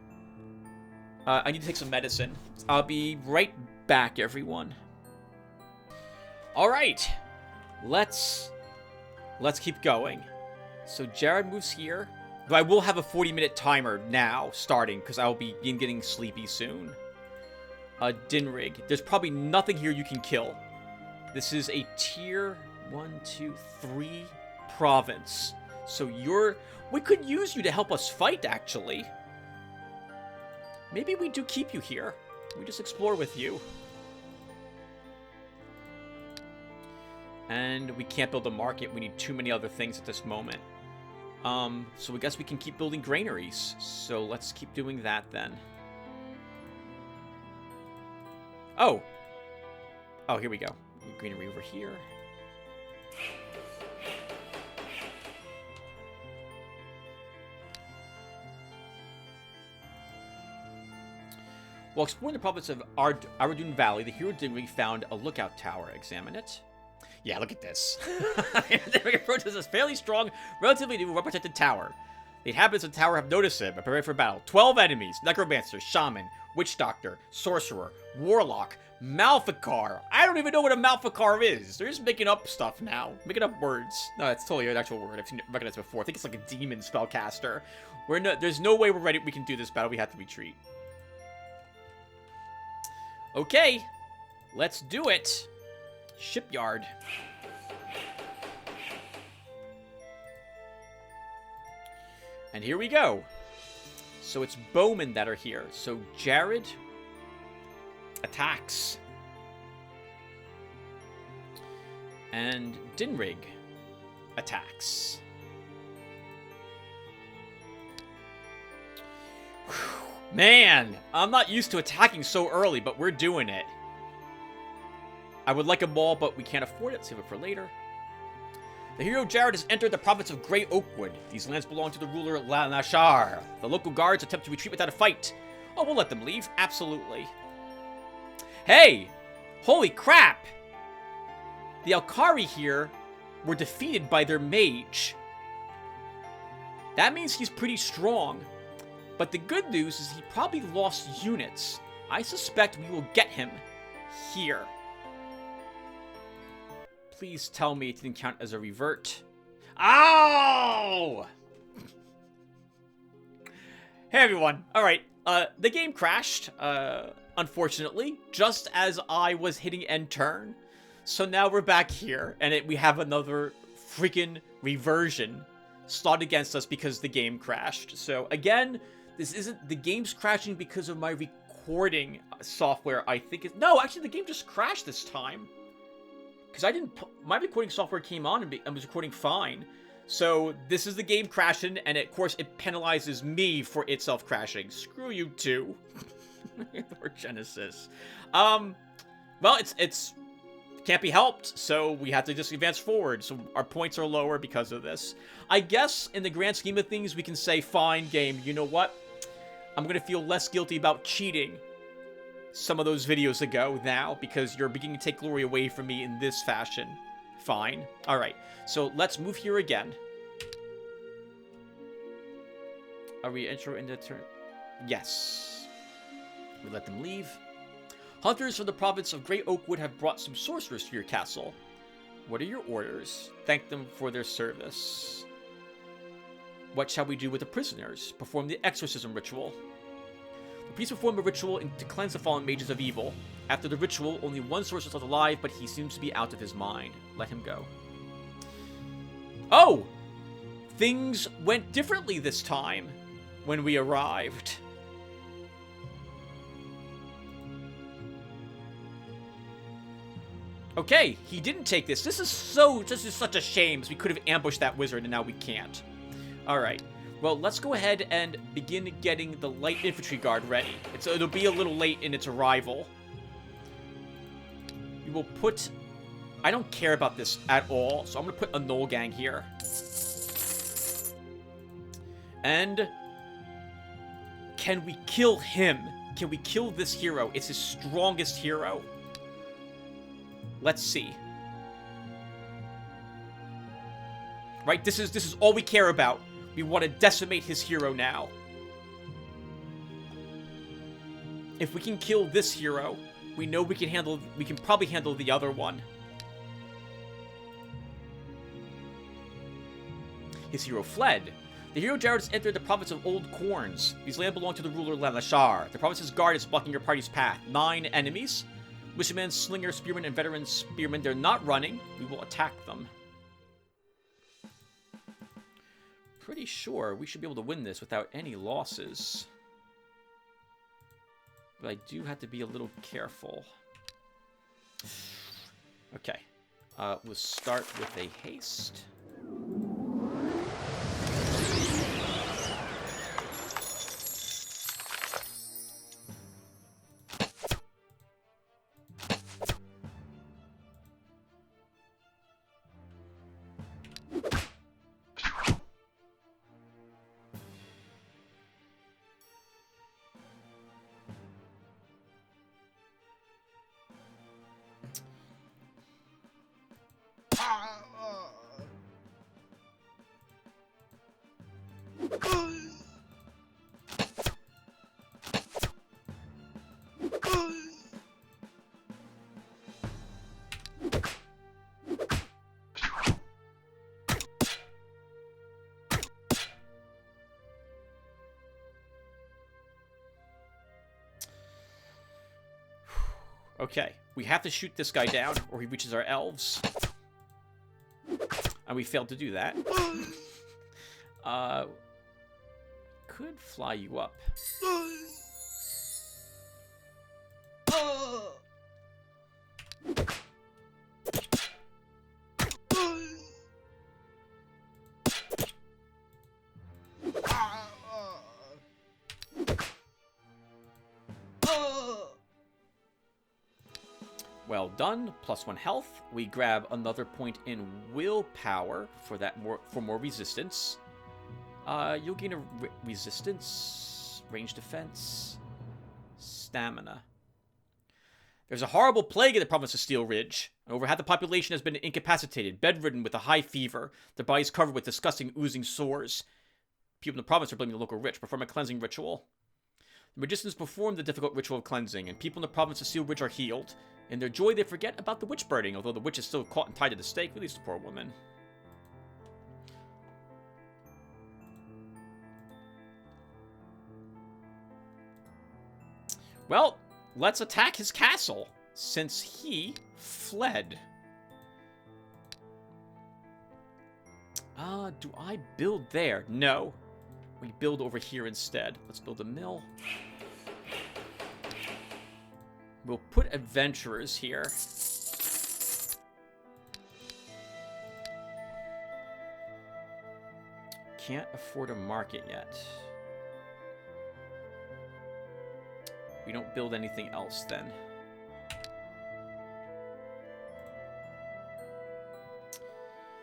Speaker 1: I need to take some medicine. I'll be right back, everyone. All right. Let's keep going. So Jared moves here. But I will have a 40-minute timer now, starting, because I'll be getting sleepy soon. Dinrig. There's probably nothing here you can kill. This is a tier... 1, 2, 3 province. So we could use you to help us fight, actually. Maybe we do keep you here. We just explore with you. And we can't build a market. We need too many other things at this moment. So I guess we can keep building granaries. So let's keep doing that then. Oh, here we go. Granary over here. While exploring the province of Aradun Valley, the hero Dinrig found a lookout tower. Examine it. Yeah, look at this. The approach is a fairly strong, relatively new, well-protected tower. The inhabitants of the tower have noticed him and prepared for battle. 12 enemies: Necromancer, Shaman, Witch Doctor, Sorcerer, Warlock, Malfikar. I don't even know what a Malfikar is. They're just making up stuff now. Making up words. No, it's totally an actual word. I've seen it recognized before. I think it's like a demon spellcaster. There's no way we're ready. We can do this battle. We have to retreat. Okay. Let's do it. Shipyard. And here we go. So it's bowmen that are here. So Jared attacks. And Dinrig attacks. Whew. Man, I'm not used to attacking so early, but we're doing it. I would like a ball, but we can't afford it. Save it for later. The hero Jared has entered the province of Grey Oakwood. These lands belong to the ruler Lanashar. The local guards attempt to retreat without a fight. Oh, we'll let them leave. Absolutely. Hey! Holy crap! The Alkari here were defeated by their mage. That means he's pretty strong. But the good news is he probably lost units. I suspect we will get him here. Please tell me it didn't count as a revert. Ow! Hey everyone. Alright, the game crashed, unfortunately, just as I was hitting end turn. So now we're back here, and we have another freaking reversion slot against us because the game crashed. So again, this isn't the game's crashing because of my recording software, I think. No, actually the game just crashed this time. Because my recording software came on and was recording fine. So this is the game crashing, and of course it penalizes me for itself crashing. Screw you too. Eador Genesis. Well, it's can't be helped, so we have to just advance forward. So our points are lower because of this. I guess in the grand scheme of things, we can say, fine, game, you know what? I'm gonna feel less guilty about cheating some of those videos ago now, because you're beginning to take glory away from me in this fashion. Fine. Alright, so let's move here again. Are we intro into turn? Yes. We let them leave. Hunters from the province of Grey Oakwood have brought some sorcerers to your castle. What are your orders? Thank them for their service. What shall we do with the prisoners? Perform the exorcism ritual. The priest performed a ritual to cleanse the fallen mages of evil. After the ritual, only one sorcerer is left alive, but he seems to be out of his mind. Let him go. Oh! Things went differently this time when we arrived. Okay, he didn't take this. This is such a shame, because we could have ambushed that wizard, and now we can't. Alright. Well, let's go ahead and begin getting the light infantry guard ready. It'll be a little late in its arrival. We will put... I don't care about this at all, so I'm going to put a Knoll Gang here. And... can we kill him? Can we kill this hero? It's his strongest hero. Let's see. Right? This is all we care about. We want to decimate his hero now. If we can kill this hero, we know we can probably handle the other one. His hero fled. The hero Jared has entered the province of Old Corns. These lands belong to the ruler Lanashar. The province's guard is blocking your party's path. 9 enemies. Wishman, Slinger, Spearman, and Veteran Spearman. They're not running. We will attack them. Pretty sure we should be able to win this without any losses. But I do have to be a little careful. Okay. We'll start with a haste. Okay, we have to shoot this guy down, or he reaches our elves. And we failed to do that. Could fly you up. Well done. +1 health. We grab another point in willpower for that more resistance. You'll gain a resistance, range defense, stamina. There's a horrible plague in the province of Steel Ridge. Over half the population has been incapacitated, bedridden with a high fever, their bodies covered with disgusting oozing sores. People in the province are blaming the local rich. Perform a cleansing ritual. The magicians perform the difficult ritual of cleansing, and people in the province of Steel Ridge are healed. In their joy, they forget about the witch burning, although the witch is still caught and tied to the stake. Release the poor woman. Well, let's attack his castle, since he fled. Do I build there? No. We build over here instead. Let's build a mill. We'll put adventurers here. Can't afford a market yet. We don't build anything else then.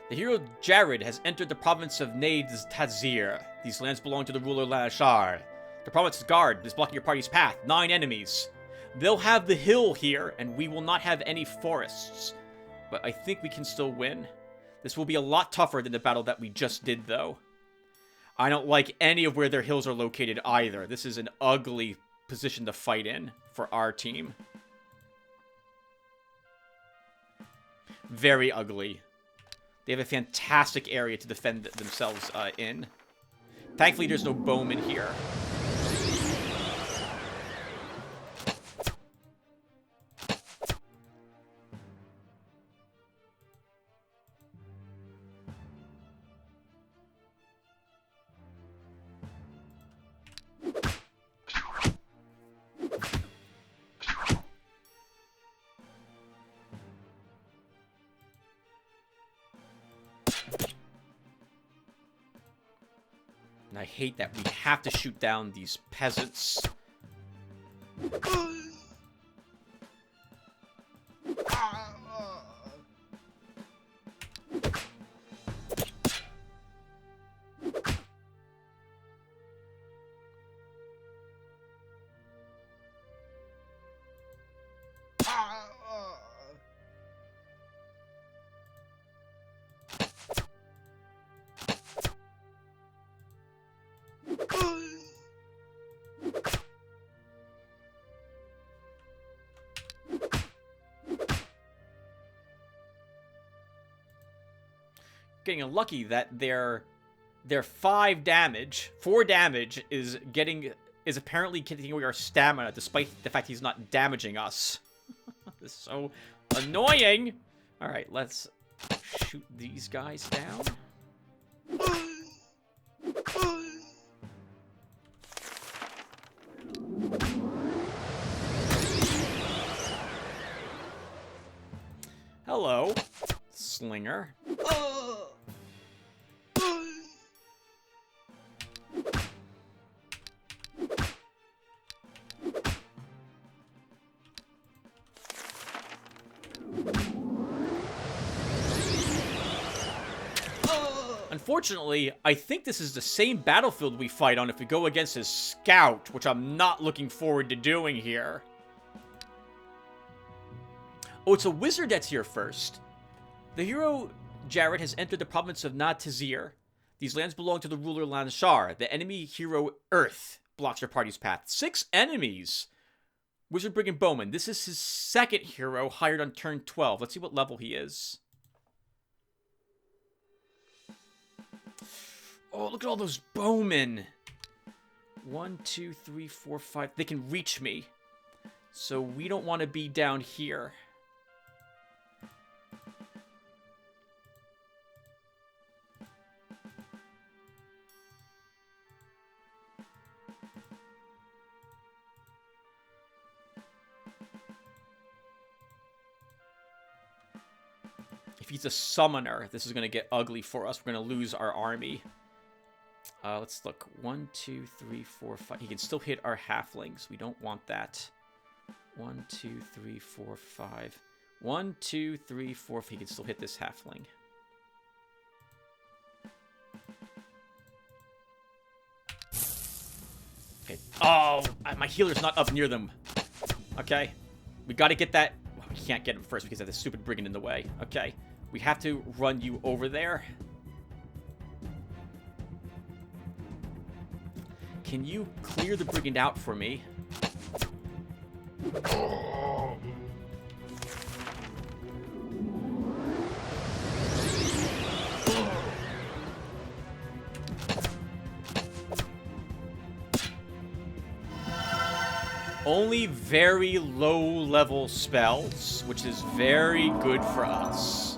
Speaker 1: The hero Jared has entered the province of Tazir. These lands belong to the ruler Lanashar. The province's guard is blocking your party's path. 9 enemies. They'll have the hill here, and we will not have any forests. But I think we can still win. This will be a lot tougher than the battle that we just did, though. I don't like any of where their hills are located either. This is an ugly position to fight in for our team. Very ugly. They have a fantastic area to defend themselves in. Thankfully, there's no bowmen here. And I hate that we have to shoot down these peasants. Getting unlucky that their 4 damage is apparently getting away our stamina, despite the fact he's not damaging us. This is so annoying. All right, let's shoot these guys down. Hello, slinger. Unfortunately, I think this is the same battlefield we fight on if we go against his scout, which I'm not looking forward to doing here. Oh, it's a wizard that's here first. The hero Jared has entered the province of Tazir. These lands belong to the ruler Lanashar. The enemy hero Earth blocks your party's path. 6 enemies. Wizard Brigand Bowman. This is his 2nd hero, hired on turn 12. Let's see what level he is. Oh, look at all those bowmen. 1, 2, 3, 4, 5. They can reach me. So we don't want to be down here. If he's a summoner, this is going to get ugly for us. We're going to lose our army. Let's look. 1, 2, 3, 4, 5. He can still hit our halflings. We don't want that. 1, 2, 3, 4, 5. 1, 2, 3, 4. He can still hit this halfling. Okay. Oh, my healer's not up near them. Okay. We got to get that. Well, we can't get him first because of this stupid brigand in the way. Okay. We have to run you over there. Can you clear the brigand out for me? Only very low-level spells, which is very good for us.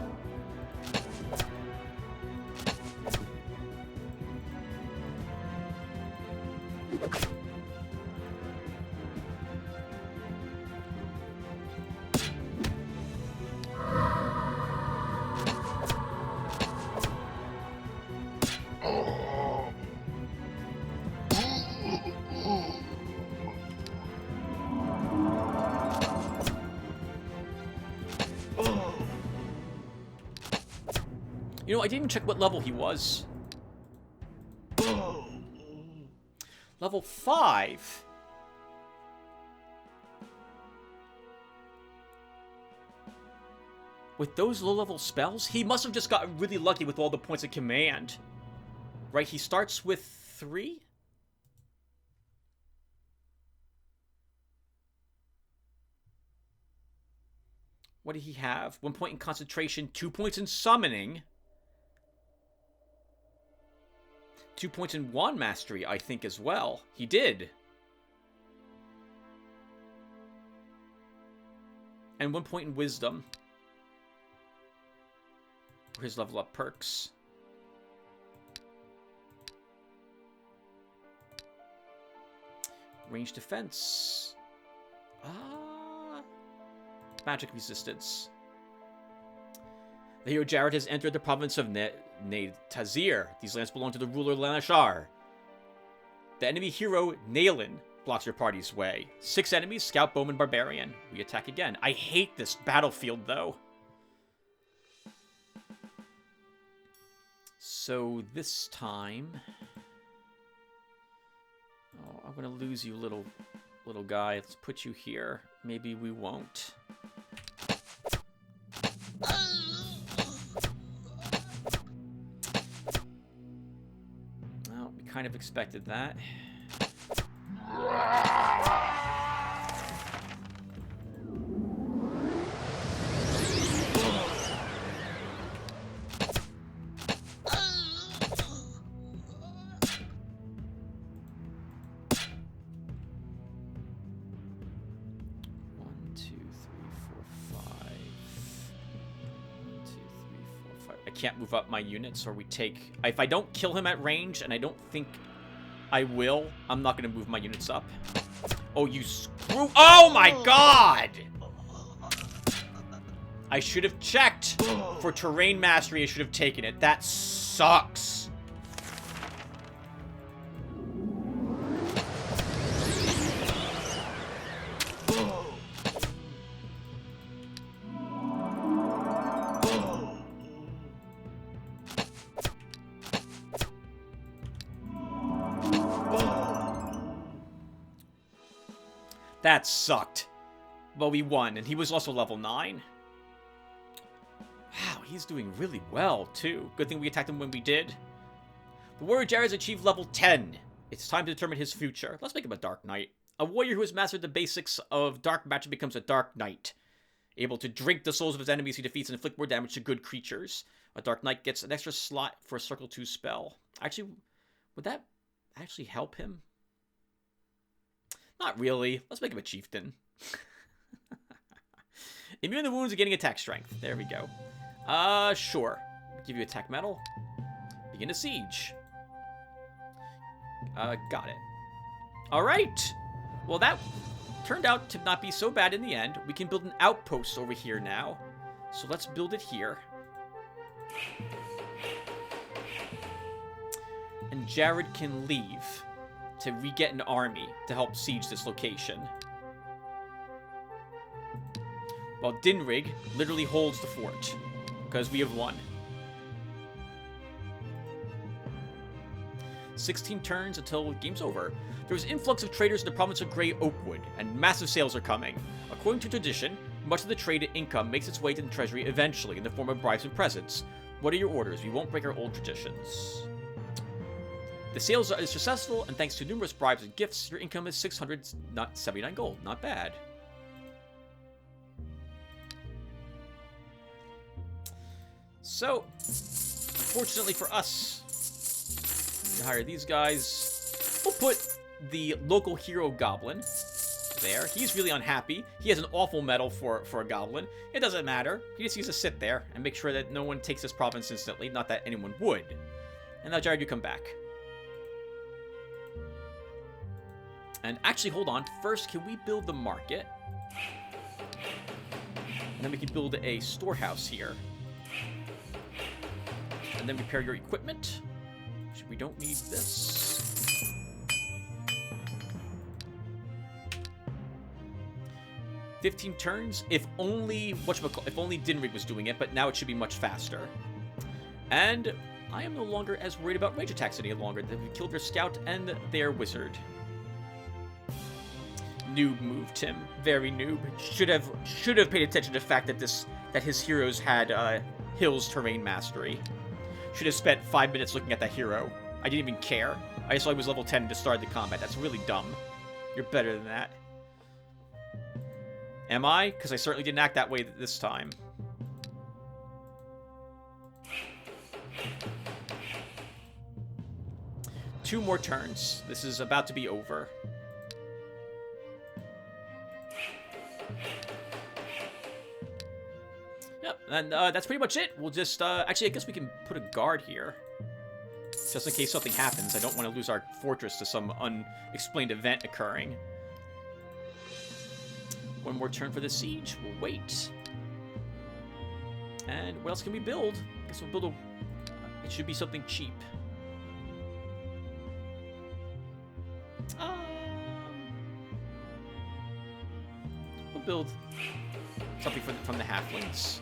Speaker 1: You know, I didn't even check what level he was. Level 5. With those low-level spells, he must have just gotten really lucky with all the points of command. Right, he starts with 3? What did he have? 1 point in concentration, 2 points in summoning. 2 points in wand mastery, I think, as well. He did. And 1 point in wisdom. For his level up perks. Range defense. Magic resistance. The hero Jared has entered the province of Tazir. These lands belong to the ruler Lanashar. The enemy hero, Nalen, blocks your party's way. 6 enemies, Scout, Bowman, Barbarian. We attack again. I hate this battlefield, though. So this time... Oh, I'm going to lose you, little guy. Let's put you here. Maybe we won't. Well, we kind of expected that. Can't move up my units, or we take... If I don't kill him at range, and I don't think I will, I'm not going to move my units up. Oh, you screw... Oh my god! I should have checked for terrain mastery. I should have taken it. That sucks. That sucked. Well, we won, and he was also level 9. Wow, he's doing really well, too. Good thing we attacked him when we did. The warrior Jared's achieved level 10. It's time to determine his future. Let's make him a Dark Knight. A warrior who has mastered the basics of dark magic becomes a Dark Knight. Able to drink the souls of his enemies he defeats and inflict more damage to good creatures. A Dark Knight gets an extra slot for a Circle 2 spell. Actually, would that actually help him? Not really. Let's make him a chieftain. Immune to wounds and gaining attack strength. There we go. Sure. Give you attack metal. Begin a siege. Got it. Alright. Well, that turned out to not be so bad in the end. We can build an outpost over here now. So let's build it here. And Jared can leave to re-get an army to help siege this location. While Dinrig literally holds the fort, because we have won. 16 turns until game's over. There was influx of traders in the province of Grey Oakwood, and massive sales are coming. According to tradition, much of the trade income makes its way to the treasury eventually in the form of bribes and presents. What are your orders? We won't break our old traditions. The sales are successful, and thanks to numerous bribes and gifts, your income is 679 gold. Not bad. So, unfortunately for us, we hire these guys. We'll put the local hero goblin there. He's really unhappy. He has an awful medal for a goblin. It doesn't matter. He just needs to sit there and make sure that no one takes this province instantly. Not that anyone would. And now, Jared, you come back. And actually, hold on. First, can we build the market? And then we can build a storehouse here. And then repair your equipment. We don't need this. "15 turns. If only Dinrig was doing it, but now it should be much faster. And I am no longer as worried about range attacks any longer. They've killed their scout and their wizard. Noob move, Tim. Very noob. Should have paid attention to the fact that his heroes had hills terrain mastery. Should have spent 5 minutes looking at that hero. I didn't even care. I just saw he was level 10 to start the combat. That's really dumb. You're better than that. Am I? Because I certainly didn't act that way this time. Two more turns. This is about to be over. Yep, and that's pretty much it. We'll just, actually, I guess we can put a guard here. Just in case something happens. I don't want to lose our fortress to some unexplained event occurring. One more turn for the siege. We'll wait. And what else can we build? I guess we'll build a... it should be something cheap. We'll build something from the halflings.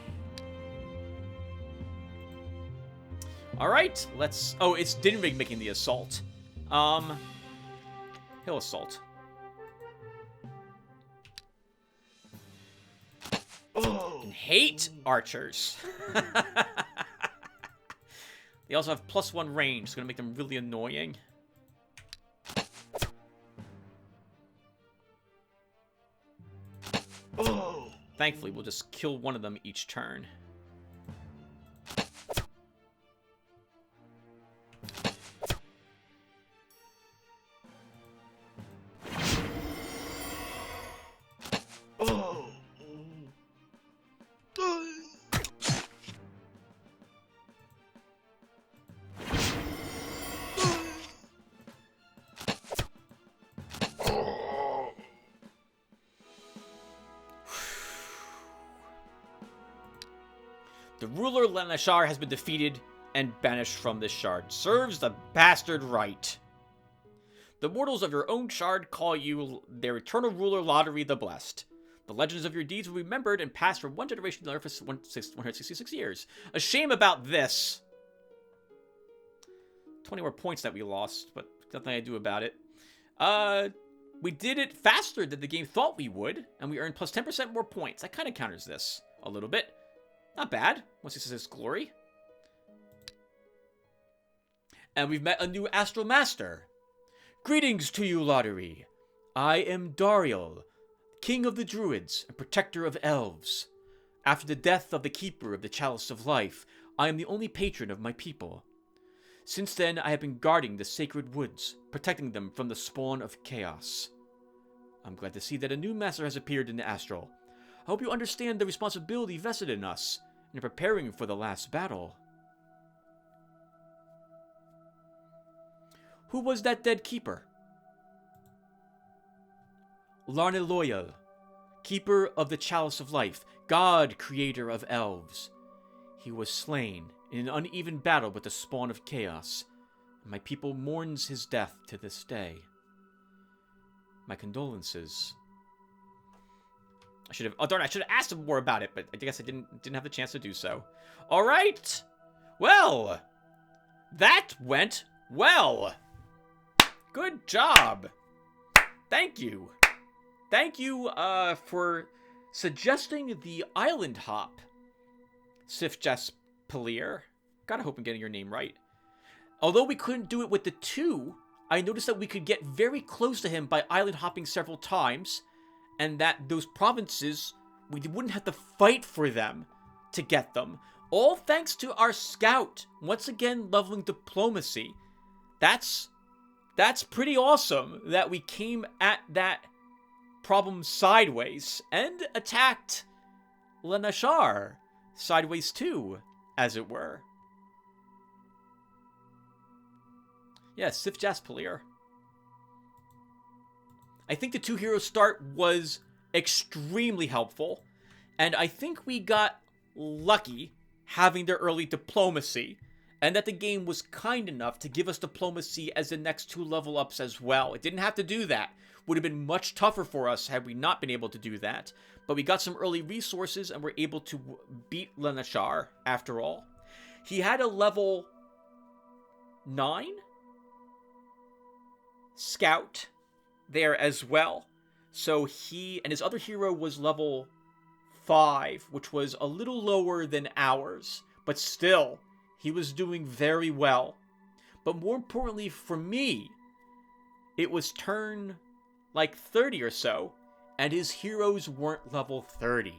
Speaker 1: Alright, let's... oh, it's Dinrig making the assault. He'll assault. Oh, I hate archers. They also have +1 range. It's going to make them really annoying. Oh. Thankfully, we'll just kill one of them each turn. The ruler Lenashar has been defeated and banished from this shard. Serves the bastard right. The mortals of your own shard call you their eternal ruler Lotaeri the Blessed. The legends of your deeds will be remembered and passed from one generation to another for 166 years. A shame about this. 20 more points that we lost, but nothing I do about it. We did it faster than the game thought we would, and we earned plus 10% more points. That kind of counters this a little bit. Not bad, once he says his glory. And we've met a new Astral Master. Greetings to you, Lotaeri. I am Dariel, King of the Druids and Protector of Elves. After the death of the Keeper of the Chalice of Life, I am the only patron of my people. Since then, I have been guarding the sacred woods, protecting them from the spawn of chaos. I'm glad to see that a new master has appeared in the astral. I hope you understand the responsibility vested in us in preparing for the last battle. Who was that dead keeper? Larne Loyal, keeper of the Chalice of Life, god creator of elves. He was slain in an uneven battle with the spawn of chaos, and my people mourns his death to this day. My condolences. I should have asked him more about it, but I guess I didn't have the chance to do so. All right. Well, that went well. Good job. Thank you. Thank you for suggesting the island hop, Sifjas Palier. Gotta hope I'm getting your name right. Although we couldn't do it with the 2, I noticed that we could get very close to him by island hopping several times, and that those provinces, we wouldn't have to fight for them to get them. All thanks to our scout, once again leveling diplomacy. That's pretty awesome that we came at that problem sideways and attacked Lenashar sideways too, as it were. Yes, Sif Jaspalier. I think the 2 hero start was extremely helpful, and I think we got lucky having their early diplomacy, and that the game was kind enough to give us diplomacy as the next 2 level ups as well. It didn't have to do that. Would have been much tougher for us had we not been able to do that, but we got some early resources and were able to beat Lenashar after all. He had a level 9 scout there as well. So he and his other hero was level 5, which was a little lower than ours, but still, he was doing very well. But more importantly for me, it was turn like 30 or so, and his heroes weren't level 30,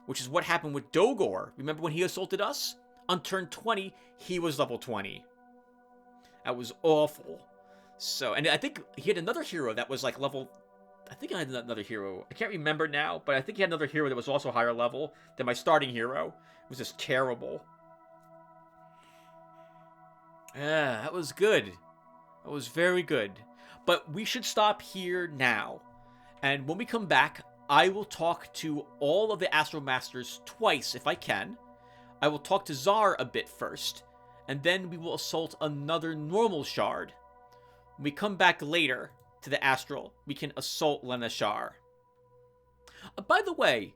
Speaker 1: which is what happened with Dogor. Remember when he assaulted us? On turn 20, he was level 20. That was awful. So, and I think he had another hero that was like level... I think I had another hero. I can't remember now, but I think he had another hero that was also higher level than my starting hero. It was just terrible. Yeah, that was good. That was very good. But we should stop here now. And when we come back, I will talk to all of the Astral Masters twice if I can. I will talk to Zar a bit first, and then we will assault another normal shard. When we come back later to the Astral, we can assault Lenashar. By the way,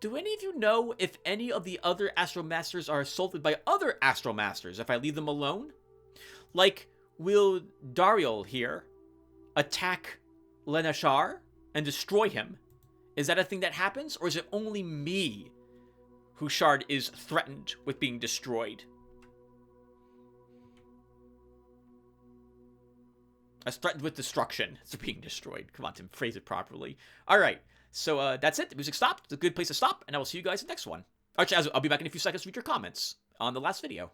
Speaker 1: do any of you know if any of the other Astral Masters are assaulted by other Astral Masters if I leave them alone? Like, will Dariel here attack Lenashar and destroy him? Is that a thing that happens, or is it only me whose shard is threatened with being destroyed? As threatened with destruction. It's being destroyed. Come on, Tim, phrase it properly. Alright, so that's it. The music stopped. It's a good place to stop, and I will see you guys in the next one. Actually, I'll be back in a few seconds to read your comments on the last video.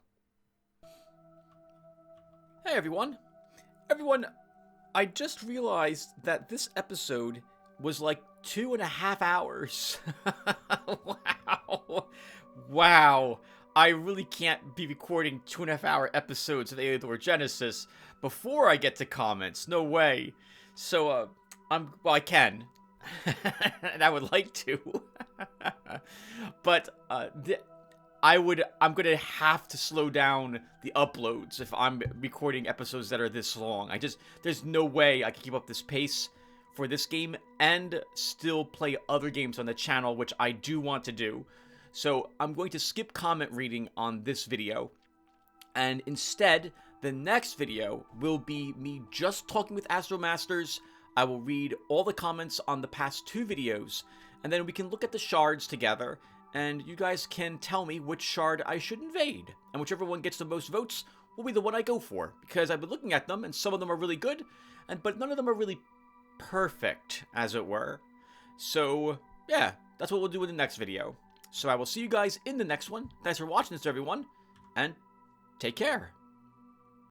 Speaker 1: Hey, everyone. Everyone, I just realized that this episode was like 2.5 hours. Wow. Wow. I really can't be recording 2.5-hour episodes of Eador Genesis before I get to comments. No way. So, well, I can. And I would like to. But, I'm gonna have to slow down the uploads if I'm recording episodes that are this long. There's no way I can keep up this pace for this game and still play other games on the channel, which I do want to do. So I'm going to skip comment reading on this video, and instead, the next video will be me just talking with Astral Masters. I will read all the comments on the past 2 videos, and then we can look at the shards together, and you guys can tell me which shard I should invade, and whichever one gets the most votes will be the one I go for, because I've been looking at them, and some of them are really good, but none of them are really perfect, as it were. So, yeah, that's what we'll do in the next video. So I will see you guys in the next one. Thanks for watching this, everyone, and take care.